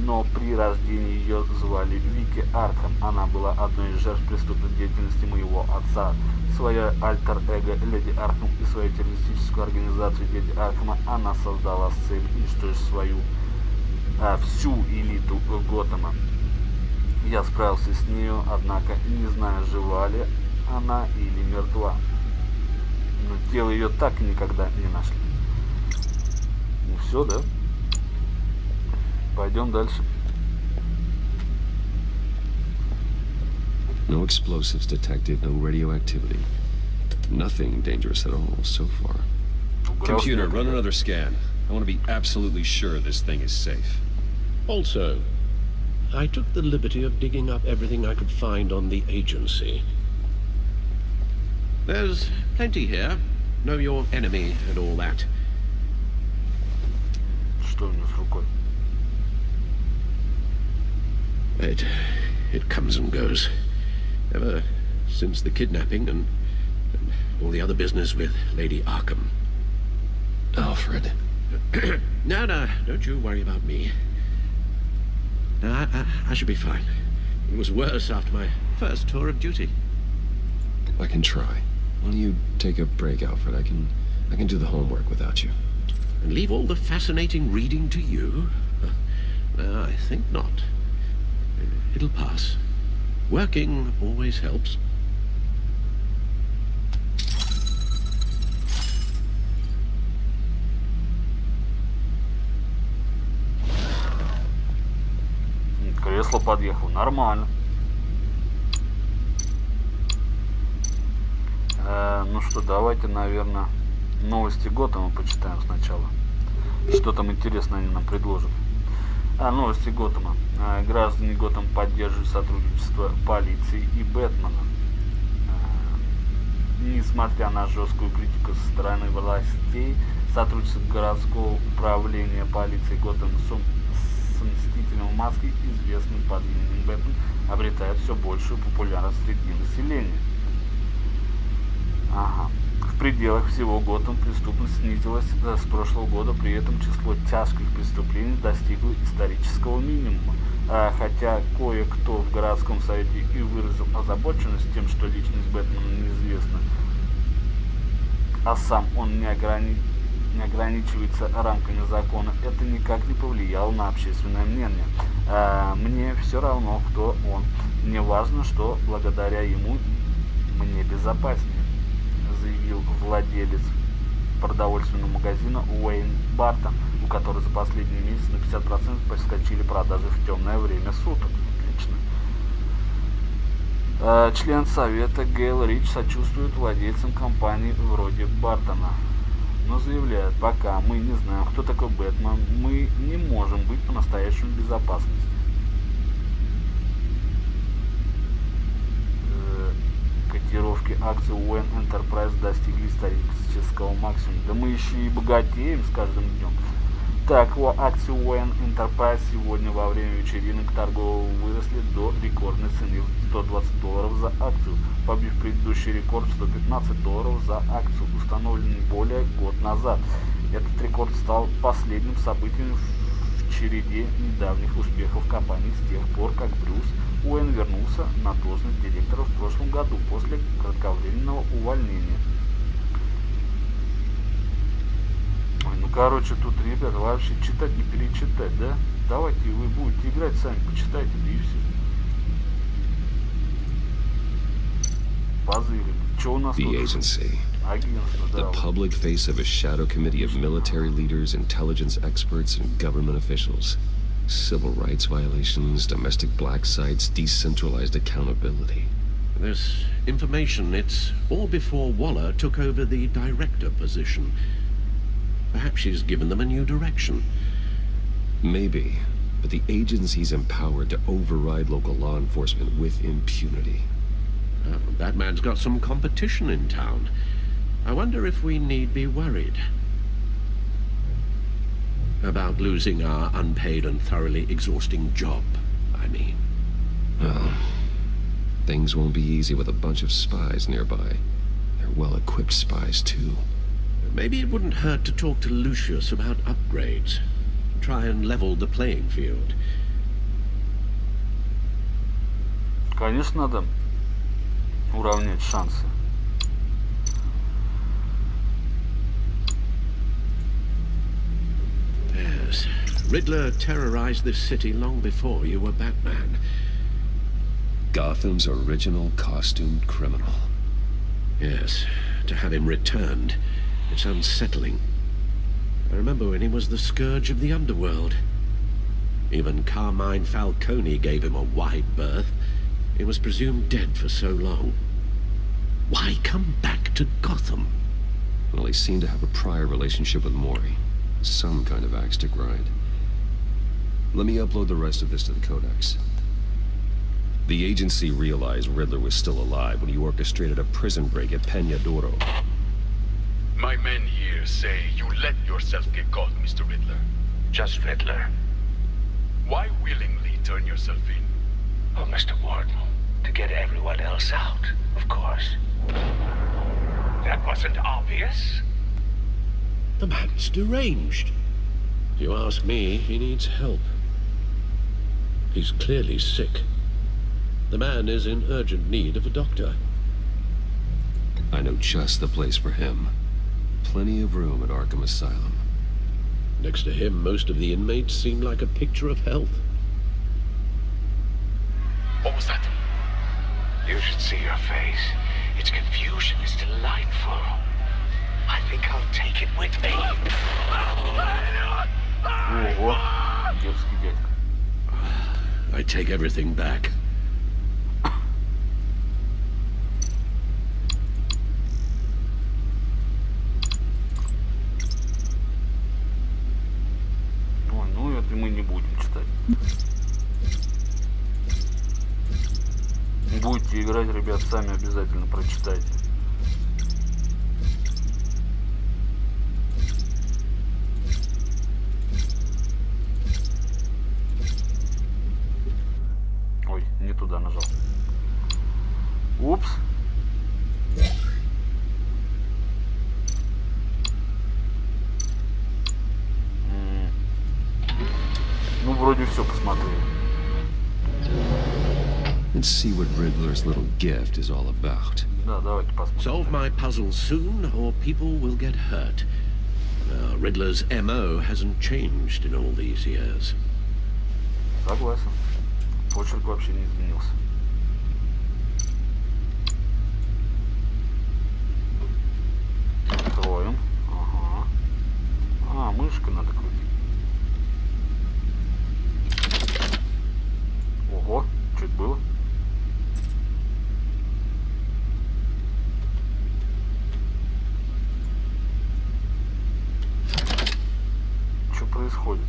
[SPEAKER 1] Но при рождении ее звали Вики Аркхем. Она была одной из жертв преступной деятельности моего отца. Свое альтер-эго Леди Аркхем и свою террористическую организацию Леди Аркхема она создала с целью уничтожить всю элиту Готэма. Я справился с нею, однако не знаю, жива ли она или мертва. Но тело ее так и никогда не нашли. Ну все, да? Пойдем дальше.
[SPEAKER 2] No explosives detected, no radioactivity. Nothing dangerous at all so far.
[SPEAKER 4] Computer, run another scan. I want to be absolutely sure this thing is safe. Also, I took the liberty of digging up everything I could find on the agency. There's plenty here. Know your enemy and all that.
[SPEAKER 1] Что у него с рукой?
[SPEAKER 4] It comes and goes. Ever since the kidnapping and all the other business with Lady Arkham.
[SPEAKER 2] Alfred.
[SPEAKER 4] No, don't you worry about me. No, I should be fine. It was worse after my first tour of duty.
[SPEAKER 2] I can try. Why don't you take a break, Alfred? I can do the homework without you.
[SPEAKER 4] And leave all the fascinating reading to you? I think not. It'll pass. Working always helps.
[SPEAKER 1] Кресло подъехало. Нормально. Ну что, давайте, наверное, новости Готэма почитаем сначала. Что там интересно они нам предложат. Новости Готэма. Граждане Готэма поддерживают сотрудничество полиции и Бэтмена. Несмотря на жесткую критику со стороны властей, сотрудничество городского управления полиции Готэма с Мстителем в маске, известным под именем Бэтмен, обретает все большую популярность среди населения. В пределах всего Готэма преступность снизилась с прошлого года, при этом число тяжких преступлений достигло исторического минимума. Хотя кое-кто в городском совете и выразил озабоченность тем, что личность Бэтмена неизвестна, а сам он не ограничивается рамками закона, это никак не повлияло на общественное мнение. Мне все равно, кто он. Мне важно, что благодаря ему мне безопаснее, заявил владелец продовольственного магазина Уэйн Бартон, у которого за последний месяц на 50% подскочили продажи в темное время суток. Отлично. Член совета Гейл Рич сочувствует владельцам компаний вроде Бартона, но заявляет, пока мы не знаем, кто такой Бэтмен, мы не можем быть по-настоящему в безопасности. Котировки акций UN Enterprise достигли исторического максимума. Да мы еще и богатеем с каждым днем. Так, акции UN Enterprise сегодня во время вечеринок торгового выросли до рекордной цены в $120 за акцию, побив предыдущий рекорд $115 за акцию, установленный более года назад. Этот рекорд стал последним событием в череде недавних успехов компании с тех пор, как Брюс Уэйн вернулся на должность директора в прошлом году после кратковременного увольнения. Короче, тут, ребята, вообще читать не перечитать, да? Давайте вы будете играть, сами почитайте, да и все. Позырим. Что у нас тут?
[SPEAKER 2] The agency.
[SPEAKER 1] Агентство, да.
[SPEAKER 2] The public face of a shadow committee of military leaders, intelligence experts, and government officials. Civil rights violations, domestic black sites, decentralized accountability.
[SPEAKER 4] This information, it's all before Waller took over the director position. Perhaps she's given them a new direction.
[SPEAKER 2] Maybe, but the agency's empowered to override local law enforcement with impunity.
[SPEAKER 4] Oh, that man's got some competition in town. I wonder if we need be worried about losing our unpaid and thoroughly exhausting job, I mean.
[SPEAKER 2] Well, things won't be easy with a bunch of spies nearby. They're well-equipped spies, too.
[SPEAKER 4] Maybe it wouldn't hurt to talk to Lucius about upgrades. Try and level the playing field.
[SPEAKER 1] Конечно, надо уравнять шансы.
[SPEAKER 4] Yes. Riddler terrorized this city long before you were Batman.
[SPEAKER 2] Gotham's original costumed criminal.
[SPEAKER 4] Yes. To have him returned, it's unsettling. I remember when he was the scourge of the underworld. Even Carmine Falcone gave him a wide berth. He was presumed dead for so long. Why come back to Gotham?
[SPEAKER 2] Well, he seemed to have a prior relationship with Mori. Some kind of axe to grind. Let me upload the rest of this to the Codex. The agency realized Riddler was still alive when he orchestrated a prison break at Peñadoro.
[SPEAKER 12] My men here say you let yourself get caught, Mr. Riddler.
[SPEAKER 10] Just Riddler.
[SPEAKER 12] Why willingly turn yourself in?
[SPEAKER 10] Oh, Mr. Warden, to get everyone else out, of course. That wasn't obvious.
[SPEAKER 4] The man's deranged. If you ask me, he needs help. He's clearly sick. The man is in urgent need of a doctor.
[SPEAKER 2] I know just the place for him. Plenty of room at Arkham Asylum.
[SPEAKER 4] Next to him, most of the inmates seem like a picture of health.
[SPEAKER 12] What was that?
[SPEAKER 10] You should see your face. Its confusion is delightful. I think I'll take it with me.
[SPEAKER 1] Ого, детский дядька.
[SPEAKER 4] I take everything back.
[SPEAKER 1] Ой, ну это мы не будем читать. Будете играть, ребят, сами обязательно прочитайте. Ой, не туда нажал. Упс. Ну, вроде все посмотрели.
[SPEAKER 2] Let's see what Riddler's little gift is all about.
[SPEAKER 1] Да, давайте посмотрим.
[SPEAKER 4] Solve my puzzle soon, or people will get hurt. Riddler's MO hasn't changed in all these years.
[SPEAKER 1] Согласен. Почерк вообще не изменился. Откроем. Ага. А, мышкой надо крутить. Ого, что это было? Что происходит?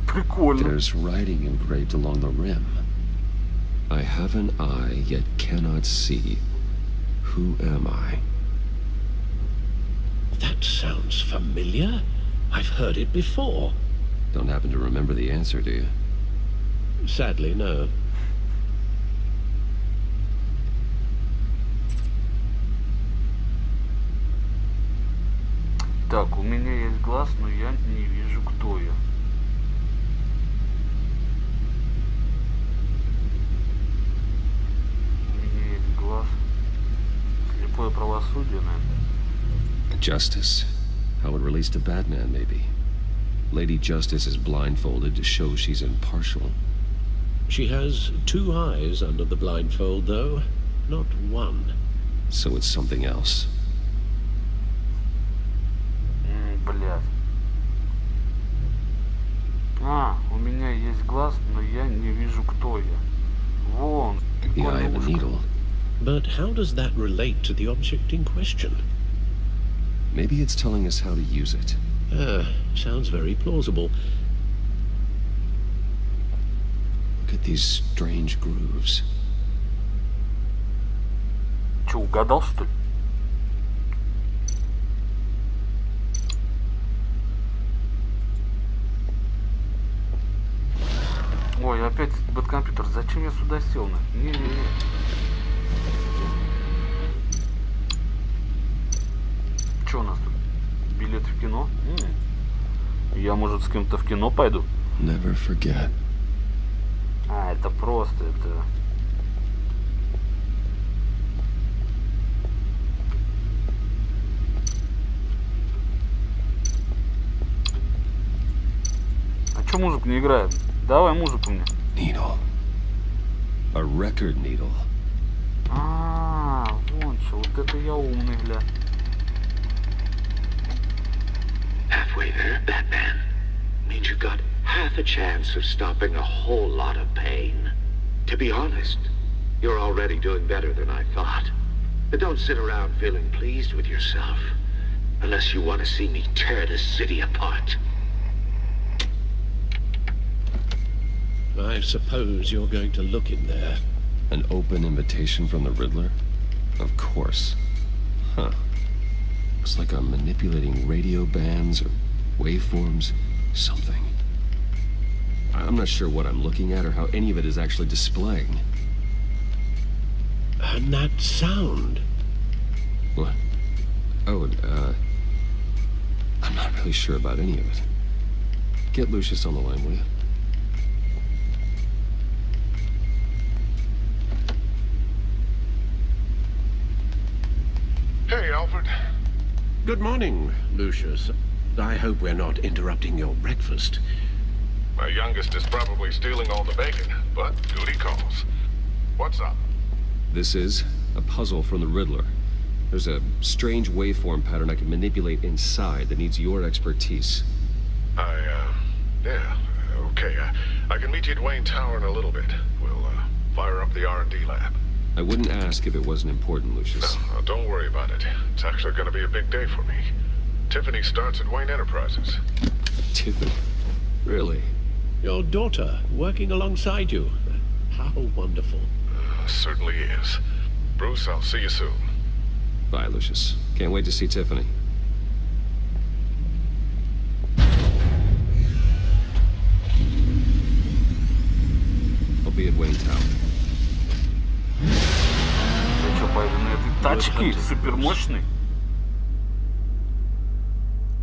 [SPEAKER 1] Прикольно.
[SPEAKER 2] There's writing engraved along the rim. I have an eye, yet cannot see. Who am I?
[SPEAKER 4] That sounds familiar. I've heard it before.
[SPEAKER 2] Don't happen to remember the answer, do you?
[SPEAKER 4] Sadly, no.
[SPEAKER 1] Так, у меня есть глаз, но я не вижу, кто я. У меня есть глаз. Слепое правосудие. правосудие, наверное.
[SPEAKER 2] Justice. How it relates to Batman, maybe. Lady Justice is blindfolded to show she's impartial.
[SPEAKER 4] She has 2 eyes under the blindfold, though. Not 1.
[SPEAKER 2] So it's something else.
[SPEAKER 1] Блядь. У меня есть глаз, но я не вижу, кто я. Вон.
[SPEAKER 2] The eye of a needle.
[SPEAKER 4] But how does that relate to the object in question?
[SPEAKER 2] Maybe it's telling us how to use it.
[SPEAKER 4] Sounds very plausible.
[SPEAKER 2] Look at these strange grooves.
[SPEAKER 1] Че, угадал, что ли? Ой, опять бэткомпьютер. Зачем я сюда сел? Не-не-не. Что у нас тут? Билет в кино? Я, может, с кем-то в кино пойду?
[SPEAKER 2] Never forget.
[SPEAKER 1] Это просто, это... А чё музыка не играет? Давай музыку мне.
[SPEAKER 2] Needle. A record needle.
[SPEAKER 1] Вон что, вот это я умный, бля.
[SPEAKER 10] Halfway there, Batman. Means you got half a chance of stopping a whole lot of pain. To be honest, you're already doing better than I thought. But don't sit around feeling pleased with yourself. Unless you want to see me tear this city apart.
[SPEAKER 4] I suppose you're going to look in there.
[SPEAKER 2] An open invitation from the Riddler? Of course. Huh. Looks like I'm manipulating radio bands or waveforms, something. I'm not sure what I'm looking at or how any of it is actually displaying.
[SPEAKER 4] And that sound.
[SPEAKER 2] What? Oh, I'm not really sure about any of it. Get Lucius on the line, will you?
[SPEAKER 8] Hey, Alfred.
[SPEAKER 4] Good morning, Lucius. I hope we're not interrupting your breakfast.
[SPEAKER 8] My youngest is probably stealing all the bacon, but duty calls. What's up?
[SPEAKER 2] This is a puzzle from the Riddler. There's a strange waveform pattern I can manipulate inside that needs your expertise.
[SPEAKER 8] Yeah, okay. I can meet you at Wayne Tower in a little bit. We'll, fire up the R&D lab.
[SPEAKER 2] I wouldn't ask if it wasn't important, Lucius.
[SPEAKER 8] No, don't worry about it. It's actually gonna be a big day for me. Tiffany starts at Wayne Enterprises.
[SPEAKER 2] Tiffany? Really?
[SPEAKER 4] Your daughter working alongside you. How wonderful.
[SPEAKER 8] Certainly is. Bruce, I'll see you soon.
[SPEAKER 2] Bye, Lucius. Can't wait to see Tiffany. I'll be at Wayne Tower.
[SPEAKER 1] Я что, пойду на этой тачке супермощной?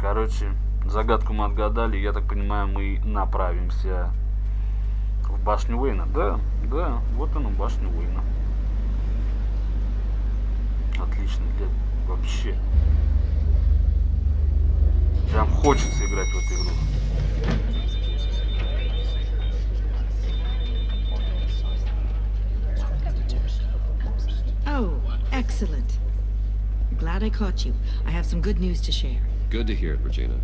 [SPEAKER 1] Короче, загадку мы отгадали. Я так понимаю, мы направимся в башню Уэйна. Да, вот она, башня Уэйна. Отлично, блядь, вообще. Прям хочется играть в эту игру.
[SPEAKER 11] Oh, excellent. Glad I caught you. I have some good news to share.
[SPEAKER 2] Good to hear it, Regina.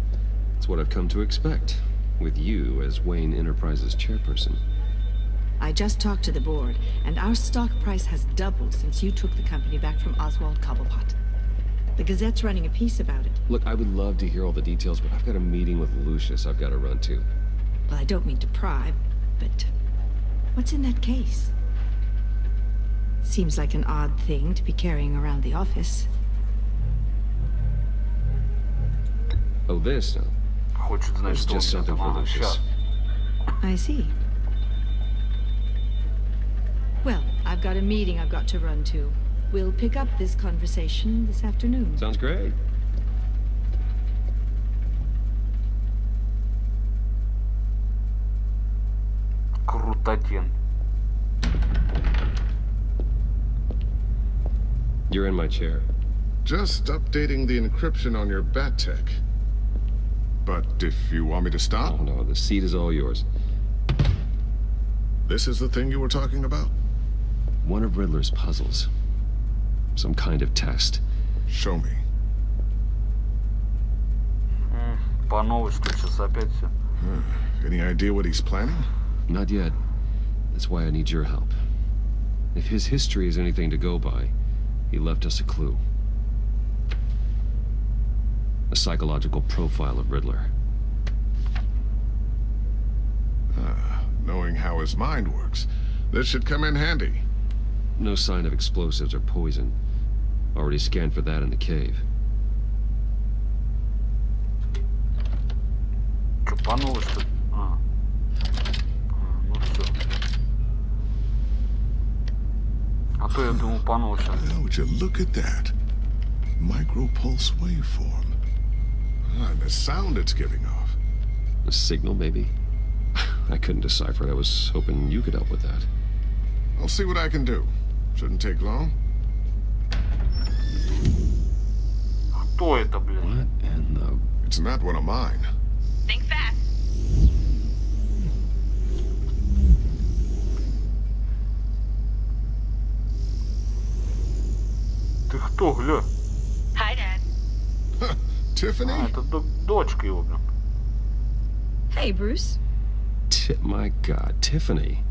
[SPEAKER 2] It's what I've come to expect, with you as Wayne Enterprises chairperson.
[SPEAKER 11] I just talked to the board, and our stock price has doubled since you took the company back from Oswald Cobblepot. The Gazette's running a piece about it.
[SPEAKER 2] Look, I would love to hear all the details, but I've got a meeting with Lucius I've got to run to.
[SPEAKER 11] Well, I don't mean to pry, but what's in that case? Seems like an odd thing to be carrying around the office.
[SPEAKER 2] Oh, this? No. It's just something for Lucius.
[SPEAKER 11] I see. Well, I've got a meeting I've got to run to. We'll pick up this conversation this afternoon.
[SPEAKER 2] Sounds great.
[SPEAKER 1] Крутотень.
[SPEAKER 2] You're in my chair.
[SPEAKER 8] Just updating the encryption on your bat tech. But if you want me to stop...
[SPEAKER 2] Oh, no, the seat is all yours.
[SPEAKER 8] This is the thing you were talking about?
[SPEAKER 2] One of Riddler's puzzles. Some kind of test.
[SPEAKER 8] Show me.
[SPEAKER 1] По новой, что сейчас опять все.
[SPEAKER 8] Any idea what he's planning?
[SPEAKER 2] Not yet. That's why I need your help. If his history is anything to go by, he left us a clue. A psychological profile of Riddler.
[SPEAKER 8] Knowing how his mind works, this should come in handy.
[SPEAKER 2] No sign of explosives or poison. Already scanned for that in the cave.
[SPEAKER 1] Что, по новой, что ли? Ну все. А то я думал, по новой сейчас.
[SPEAKER 8] Now, would you look at that? Micro-pulse waveform. And the sound it's giving off.
[SPEAKER 2] A signal, maybe? I couldn't decipher it. I was hoping you could help with that.
[SPEAKER 8] I'll see what I can do. Shouldn't take long.
[SPEAKER 1] Кто это, блин?
[SPEAKER 2] What in the...
[SPEAKER 8] It's not one of mine.
[SPEAKER 13] Think fast.
[SPEAKER 1] Ты кто, гля?
[SPEAKER 13] Hi, Dad.
[SPEAKER 8] Tiffany?
[SPEAKER 1] Это дочка его, блин.
[SPEAKER 13] Hey, Bruce.
[SPEAKER 2] My God, Tiffany.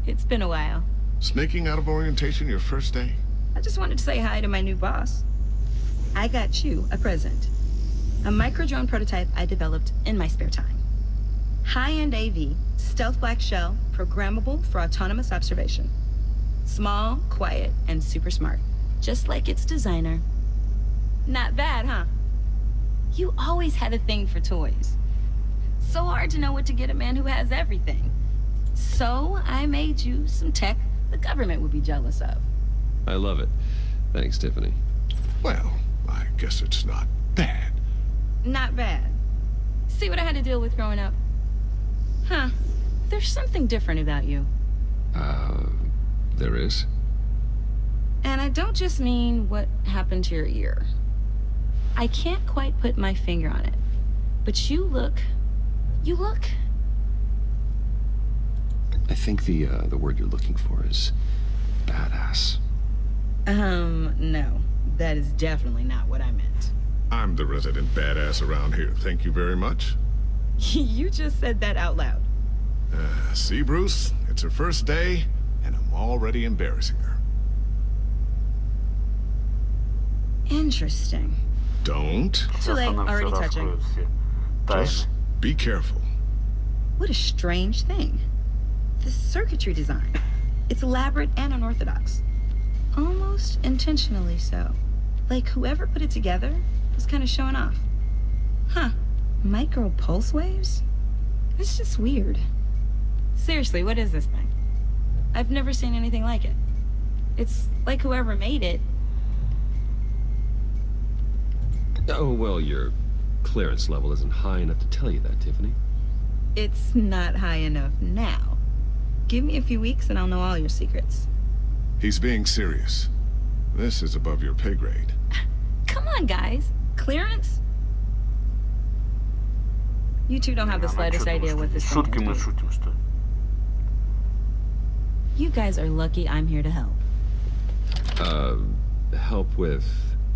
[SPEAKER 13] It's been a while.
[SPEAKER 8] Sneaking out of orientation your first day?
[SPEAKER 13] I just wanted to say hi to my new boss. I got you a present. A micro-drone prototype I developed in my spare time. High-end AV, stealth black shell, programmable for autonomous observation. Small, quiet, and super smart. Just like its designer. Not bad, huh? You always had a thing for toys. So hard to know what to get a man who has everything. So I made you some tech the government would be jealous of.
[SPEAKER 2] I love it. Thanks, Tiffany.
[SPEAKER 8] Well, I guess it's not bad.
[SPEAKER 13] Not bad. See what I had to deal with growing up? Huh. There's something different about you.
[SPEAKER 2] There is?
[SPEAKER 13] And I don't just mean what happened to your ear. I can't quite put my finger on it. But you look...
[SPEAKER 2] I think the word you're looking for is badass.
[SPEAKER 13] No. That is definitely not what I meant.
[SPEAKER 8] I'm the resident badass around here. Thank you very much.
[SPEAKER 13] You just said that out loud.
[SPEAKER 8] See, Bruce? It's her first day, and I'm already embarrassing her.
[SPEAKER 13] Interesting.
[SPEAKER 8] Don't.
[SPEAKER 13] Too late, already touching.
[SPEAKER 8] Just be careful.
[SPEAKER 13] What a strange thing. The circuitry design. It's elaborate and unorthodox. Almost intentionally so. Like whoever put it together was kind of showing off. Huh. Micro pulse waves? It's just weird. Seriously, what is this thing? I've never seen anything like it. It's like whoever made it.
[SPEAKER 2] Oh, well, your clearance level isn't high enough to tell you that, Tiffany.
[SPEAKER 13] It's not high enough now. Give me a few weeks and I'll know all your secrets.
[SPEAKER 8] He's being serious. This is above your pay grade.
[SPEAKER 13] Come on, guys. Clearance? You two don't have the slightest idea what this thing is. You guys are lucky I'm here to help.
[SPEAKER 2] Help with...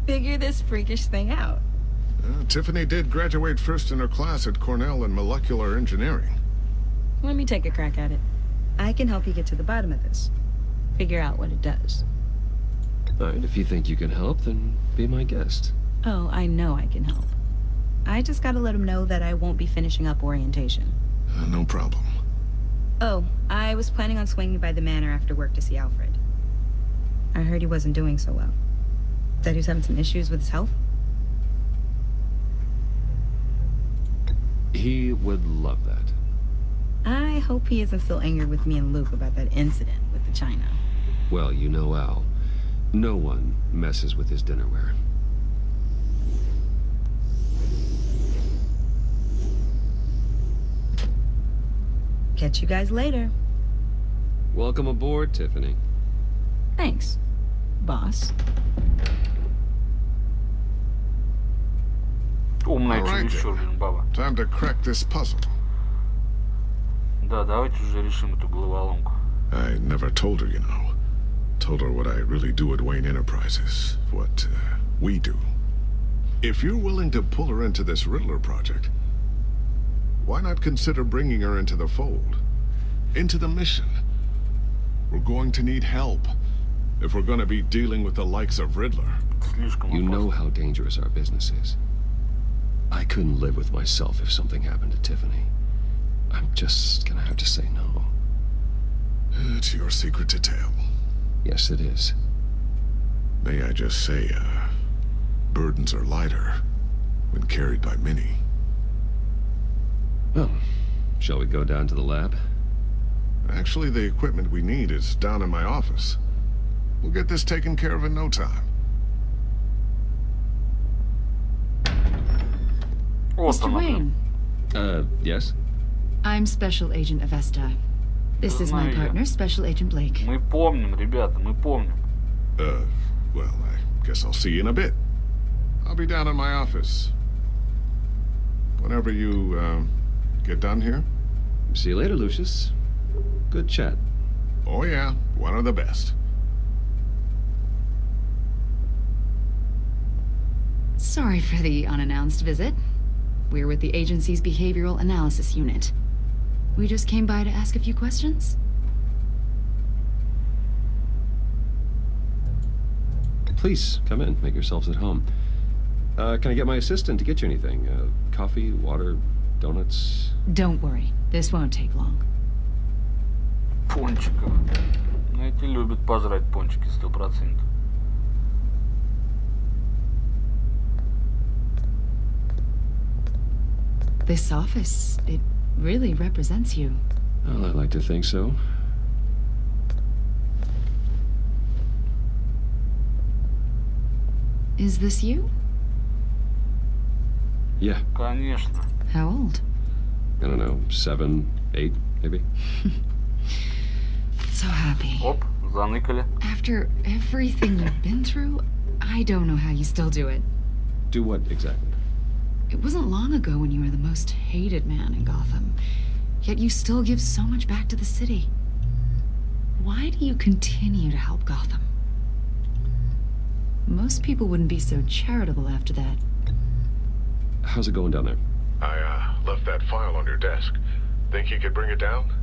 [SPEAKER 13] Figure this freakish thing out.
[SPEAKER 8] Tiffany did graduate first in her class at Cornell in molecular engineering.
[SPEAKER 13] Let me take a crack at it. I can help you get to the bottom of this. Figure out what it does.
[SPEAKER 2] All right, if you think you can help, then be my guest.
[SPEAKER 13] Oh, I know I can help. I just gotta let him know that I won't be finishing up orientation.
[SPEAKER 8] No problem.
[SPEAKER 13] Oh, I was planning on swinging by the manor after work to see Alfred. I heard he wasn't doing so well. Said he was having some issues with his health.
[SPEAKER 2] He would love that.
[SPEAKER 13] I hope he isn't still angered with me and Luke about that incident with the china.
[SPEAKER 2] Well, you know Al. No one messes with his dinnerware.
[SPEAKER 13] Catch you guys later.
[SPEAKER 2] Welcome aboard, Tiffany.
[SPEAKER 13] Thanks, boss.
[SPEAKER 1] Умная чересчур, блин, баба.
[SPEAKER 8] Time to crack this puzzle.
[SPEAKER 1] Да, давайте уже решим эту головоломку.
[SPEAKER 8] I never told her, you know. Told her what I really do at Wayne Enterprises. What we do. If you're willing to pull her into this Riddler project, why not consider bringing her into the fold? Into the mission? We're going to need help if we're going to be dealing with the likes of Riddler.
[SPEAKER 2] You know how dangerous our business is. I couldn't live with myself if something happened to Tiffany. I'm just gonna have to say no.
[SPEAKER 8] It's your secret to tell.
[SPEAKER 2] Yes, it is.
[SPEAKER 8] May I just say, burdens are lighter when carried by many.
[SPEAKER 2] Well, shall we go down to the lab?
[SPEAKER 8] Actually, the equipment we need is down in my office. We'll get this taken care of in no time.
[SPEAKER 7] Mr. Wayne.
[SPEAKER 2] Yes?
[SPEAKER 7] I'm Special Agent Avesta. This is my partner, Special Agent Blake.
[SPEAKER 1] Мы помним, ребята, мы помним.
[SPEAKER 8] Well, I guess I'll see you in a bit. I'll be down in my office. Whenever you, get done here.
[SPEAKER 2] See you later, Lucius. Good chat.
[SPEAKER 8] Oh yeah, one of the best.
[SPEAKER 7] Sorry for the unannounced visit. We're with the agency's behavioral analysis unit. We just came by to ask a few questions.
[SPEAKER 2] Please, come in. Make yourselves at home. Can I get my assistant to get you anything? Coffee, water, donuts?
[SPEAKER 7] Don't worry. This won't take long.
[SPEAKER 1] Пончиков. Эти любят пожрать пончики 100%.
[SPEAKER 7] This office, it really represents you.
[SPEAKER 2] Well, I'd like to think so.
[SPEAKER 7] Is this you?
[SPEAKER 2] Yeah.
[SPEAKER 1] Конечно.
[SPEAKER 7] How old?
[SPEAKER 2] I don't know, 7, 8, maybe?
[SPEAKER 7] So happy.
[SPEAKER 1] Оп, заныкали.
[SPEAKER 7] After everything you've been through, I don't know how you still do it.
[SPEAKER 2] Do what exactly?
[SPEAKER 7] It wasn't long ago when you were the most hated man in Gotham, yet you still give so much back to the city. Why do you continue to help Gotham? Most people wouldn't be so charitable after that.
[SPEAKER 2] How's it going down there?
[SPEAKER 8] I, left that file on your desk. Think you could bring it down?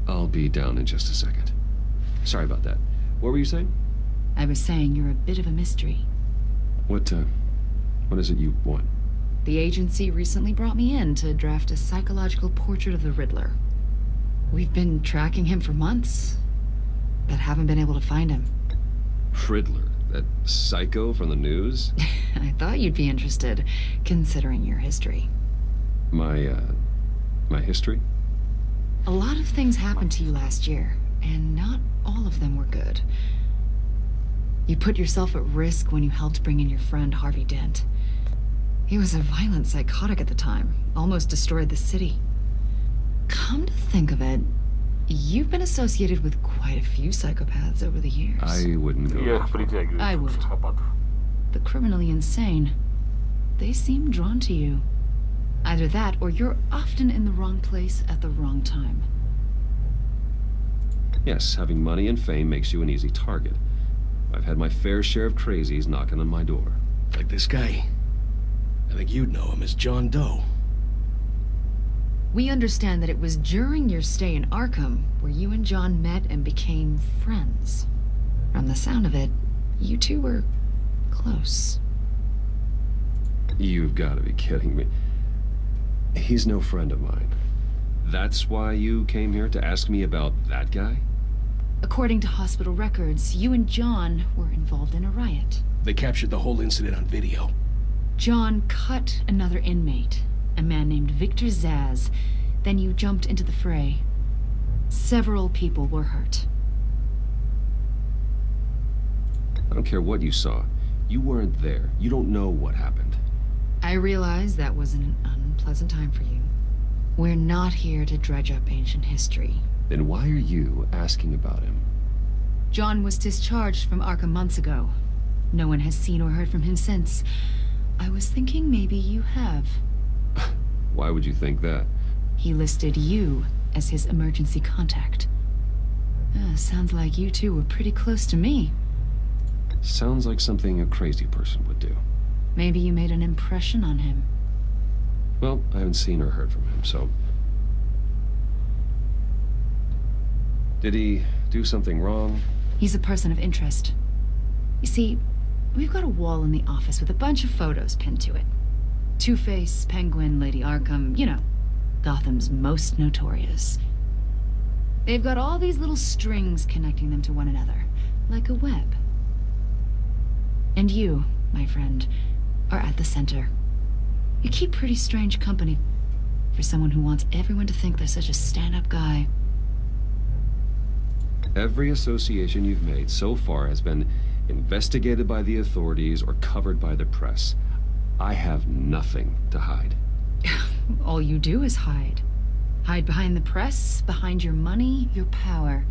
[SPEAKER 2] I'll be down in just a second. Sorry about that. What were you saying?
[SPEAKER 7] I was saying you're a bit of a mystery.
[SPEAKER 2] What is it you want?
[SPEAKER 7] The agency recently brought me in to draft a psychological portrait of the Riddler. We've been tracking him for months, but haven't been able to find him.
[SPEAKER 2] Riddler? That psycho from the news?
[SPEAKER 7] I thought you'd be interested, considering your history.
[SPEAKER 2] My history?
[SPEAKER 7] A lot of things happened to you last year, and not all of them were good. You put yourself at risk when you helped bring in your friend Harvey Dent. He was a violent psychotic at the time, almost destroyed the city. Come to think of it, you've been associated with quite a few psychopaths over the years.
[SPEAKER 2] I wouldn't go that far.
[SPEAKER 7] I would. The criminally insane, they seem drawn to you. Either that, or you're often in the wrong place at the wrong time.
[SPEAKER 2] Yes, having money and fame makes you an easy target. I've had my fair share of crazies knocking on my door.
[SPEAKER 9] Like this guy. I think you'd know him as John Doe.
[SPEAKER 7] We understand that it was during your stay in Arkham where you and John met and became friends. From the sound of it, you two were close.
[SPEAKER 2] You've got to be kidding me. He's no friend of mine. That's why you came here to ask me about that guy?
[SPEAKER 7] According to hospital records, you and John were involved in a riot.
[SPEAKER 9] They captured the whole incident on video.
[SPEAKER 7] John cut another inmate, a man named Victor Zsasz. Then you jumped into the fray. Several people were hurt.
[SPEAKER 2] I don't care what you saw. You weren't there. You don't know what happened.
[SPEAKER 7] I realize that was an unpleasant time for you. We're not here to dredge up ancient history.
[SPEAKER 2] Then why are you asking about him?
[SPEAKER 7] John was discharged from Arkham months ago. No one has seen or heard from him since. I was thinking maybe you have.
[SPEAKER 2] Why would you think that?
[SPEAKER 7] He listed you as his emergency contact. Sounds like you two were pretty close to me.
[SPEAKER 2] Sounds like something a crazy person would do.
[SPEAKER 7] Maybe you made an impression on him.
[SPEAKER 2] Well, I haven't seen or heard from him, so... Did he do something wrong?
[SPEAKER 7] He's a person of interest. You see, we've got a wall in the office with a bunch of photos pinned to it. Two-Face, Penguin, Lady Arkham, you know, Gotham's most notorious. They've got all these little strings connecting them to one another, like a web. And you, my friend, are at the center. You keep pretty strange company for someone who wants everyone to think they're such a stand-up guy.
[SPEAKER 2] Every association you've made so far has been investigated by the authorities or covered by the press. I have nothing to hide.
[SPEAKER 7] All you do is hide. Hide behind the press, behind your money, your power.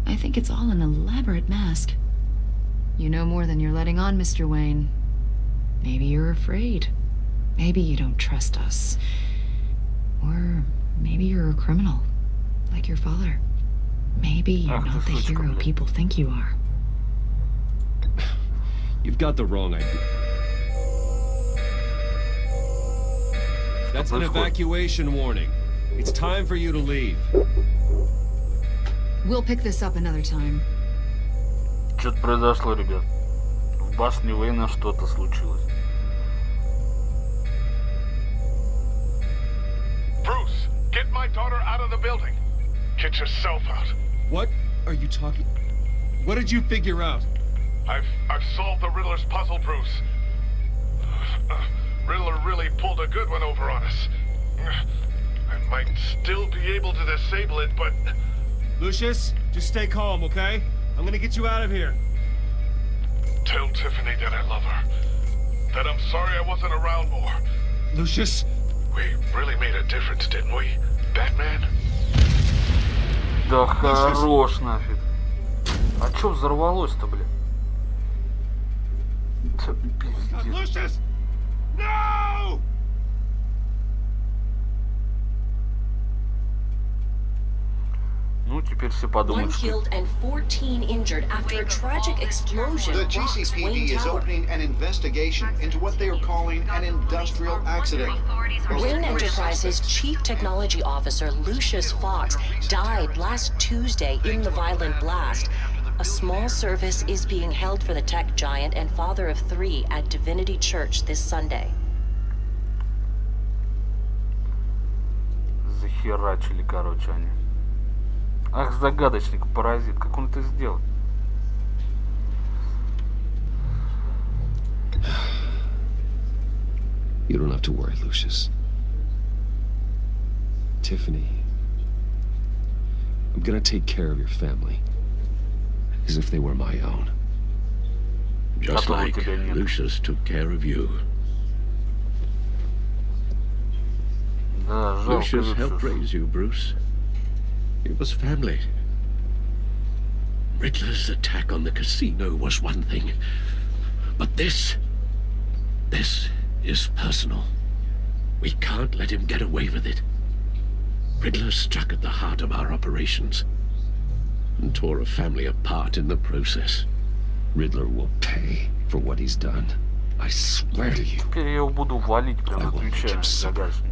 [SPEAKER 7] I think it's all an elaborate mask. You know more than you're letting on, Mr. Wayne. Maybe you're afraid. Maybe you don't trust us. Or maybe you're a criminal, like your father. Maybe you're not the hero people think you are.
[SPEAKER 2] You've got the wrong idea. That's an evacuation warning. It's time for you to leave.
[SPEAKER 7] We'll pick this up another time.
[SPEAKER 1] Что-то произошло, ребят. В башне Уэйна что-то случилось.
[SPEAKER 8] Bruce, get my daughter out of the building. Get yourself out.
[SPEAKER 2] What are you talking? What did you figure out?
[SPEAKER 8] I've solved the Riddler's puzzle, Bruce. Riddler really pulled a good one over on us. I might still be able to disable it, but...
[SPEAKER 2] Lucius, just stay calm, okay? I'm gonna get you out of here.
[SPEAKER 8] Tell Tiffany that I love her. That I'm sorry I wasn't around more.
[SPEAKER 2] Lucius?
[SPEAKER 8] We really made a difference, didn't we, Batman?
[SPEAKER 1] Да хорош нафиг. А чё взорвалось-то, бля? Это пиздец.
[SPEAKER 8] No!
[SPEAKER 1] Ну, теперь все подумают, что...
[SPEAKER 14] One killed and 14 injured after a tragic explosion.
[SPEAKER 3] The GCPD is opening an investigation into what they are calling an industrial accident.
[SPEAKER 14] Wayne Enterprises' chief technology officer, Lucius Fox, died last Tuesday in the violent blast. A small service is being held for the tech giant and father of 3 at Divinity Church this Sunday.
[SPEAKER 1] Захерачили, короче, они. Ах, загадочник, паразит, как он это сделал?
[SPEAKER 2] You don't have to worry, Lucius. Tiffany, I'm gonna take care of your family. As if they were my own.
[SPEAKER 4] Just like Lucius took care of you.
[SPEAKER 1] Да,
[SPEAKER 4] Lucius helped raise you, Bruce. It was family. Riddler's attack on the casino was one thing. But this is personal. We can't let him get away with it. Riddler struck at the heart of our operations and tore a family apart in the process.
[SPEAKER 2] Riddler will pay for what he's done. I swear to you.
[SPEAKER 1] Теперь я его буду валить прямо отвечая на загадочник.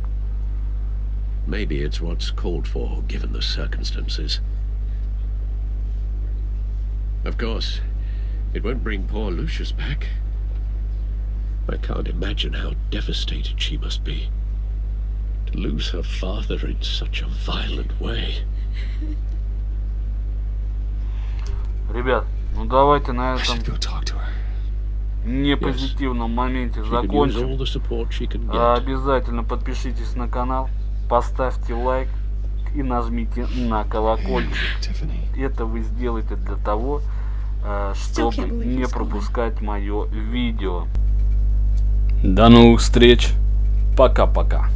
[SPEAKER 4] Maybe it's what's called for, given the circumstances. Of course, it won't bring poor Lucius back. I can't imagine how devastated she must be. To lose her father in such a violent way.
[SPEAKER 1] Ребят, ну давайте на этом непозитивном моменте закончим. Обязательно подпишитесь на канал, поставьте лайк и нажмите на колокольчик. Это вы сделаете для того, чтобы не пропускать мое видео. До новых встреч. Пока-пока.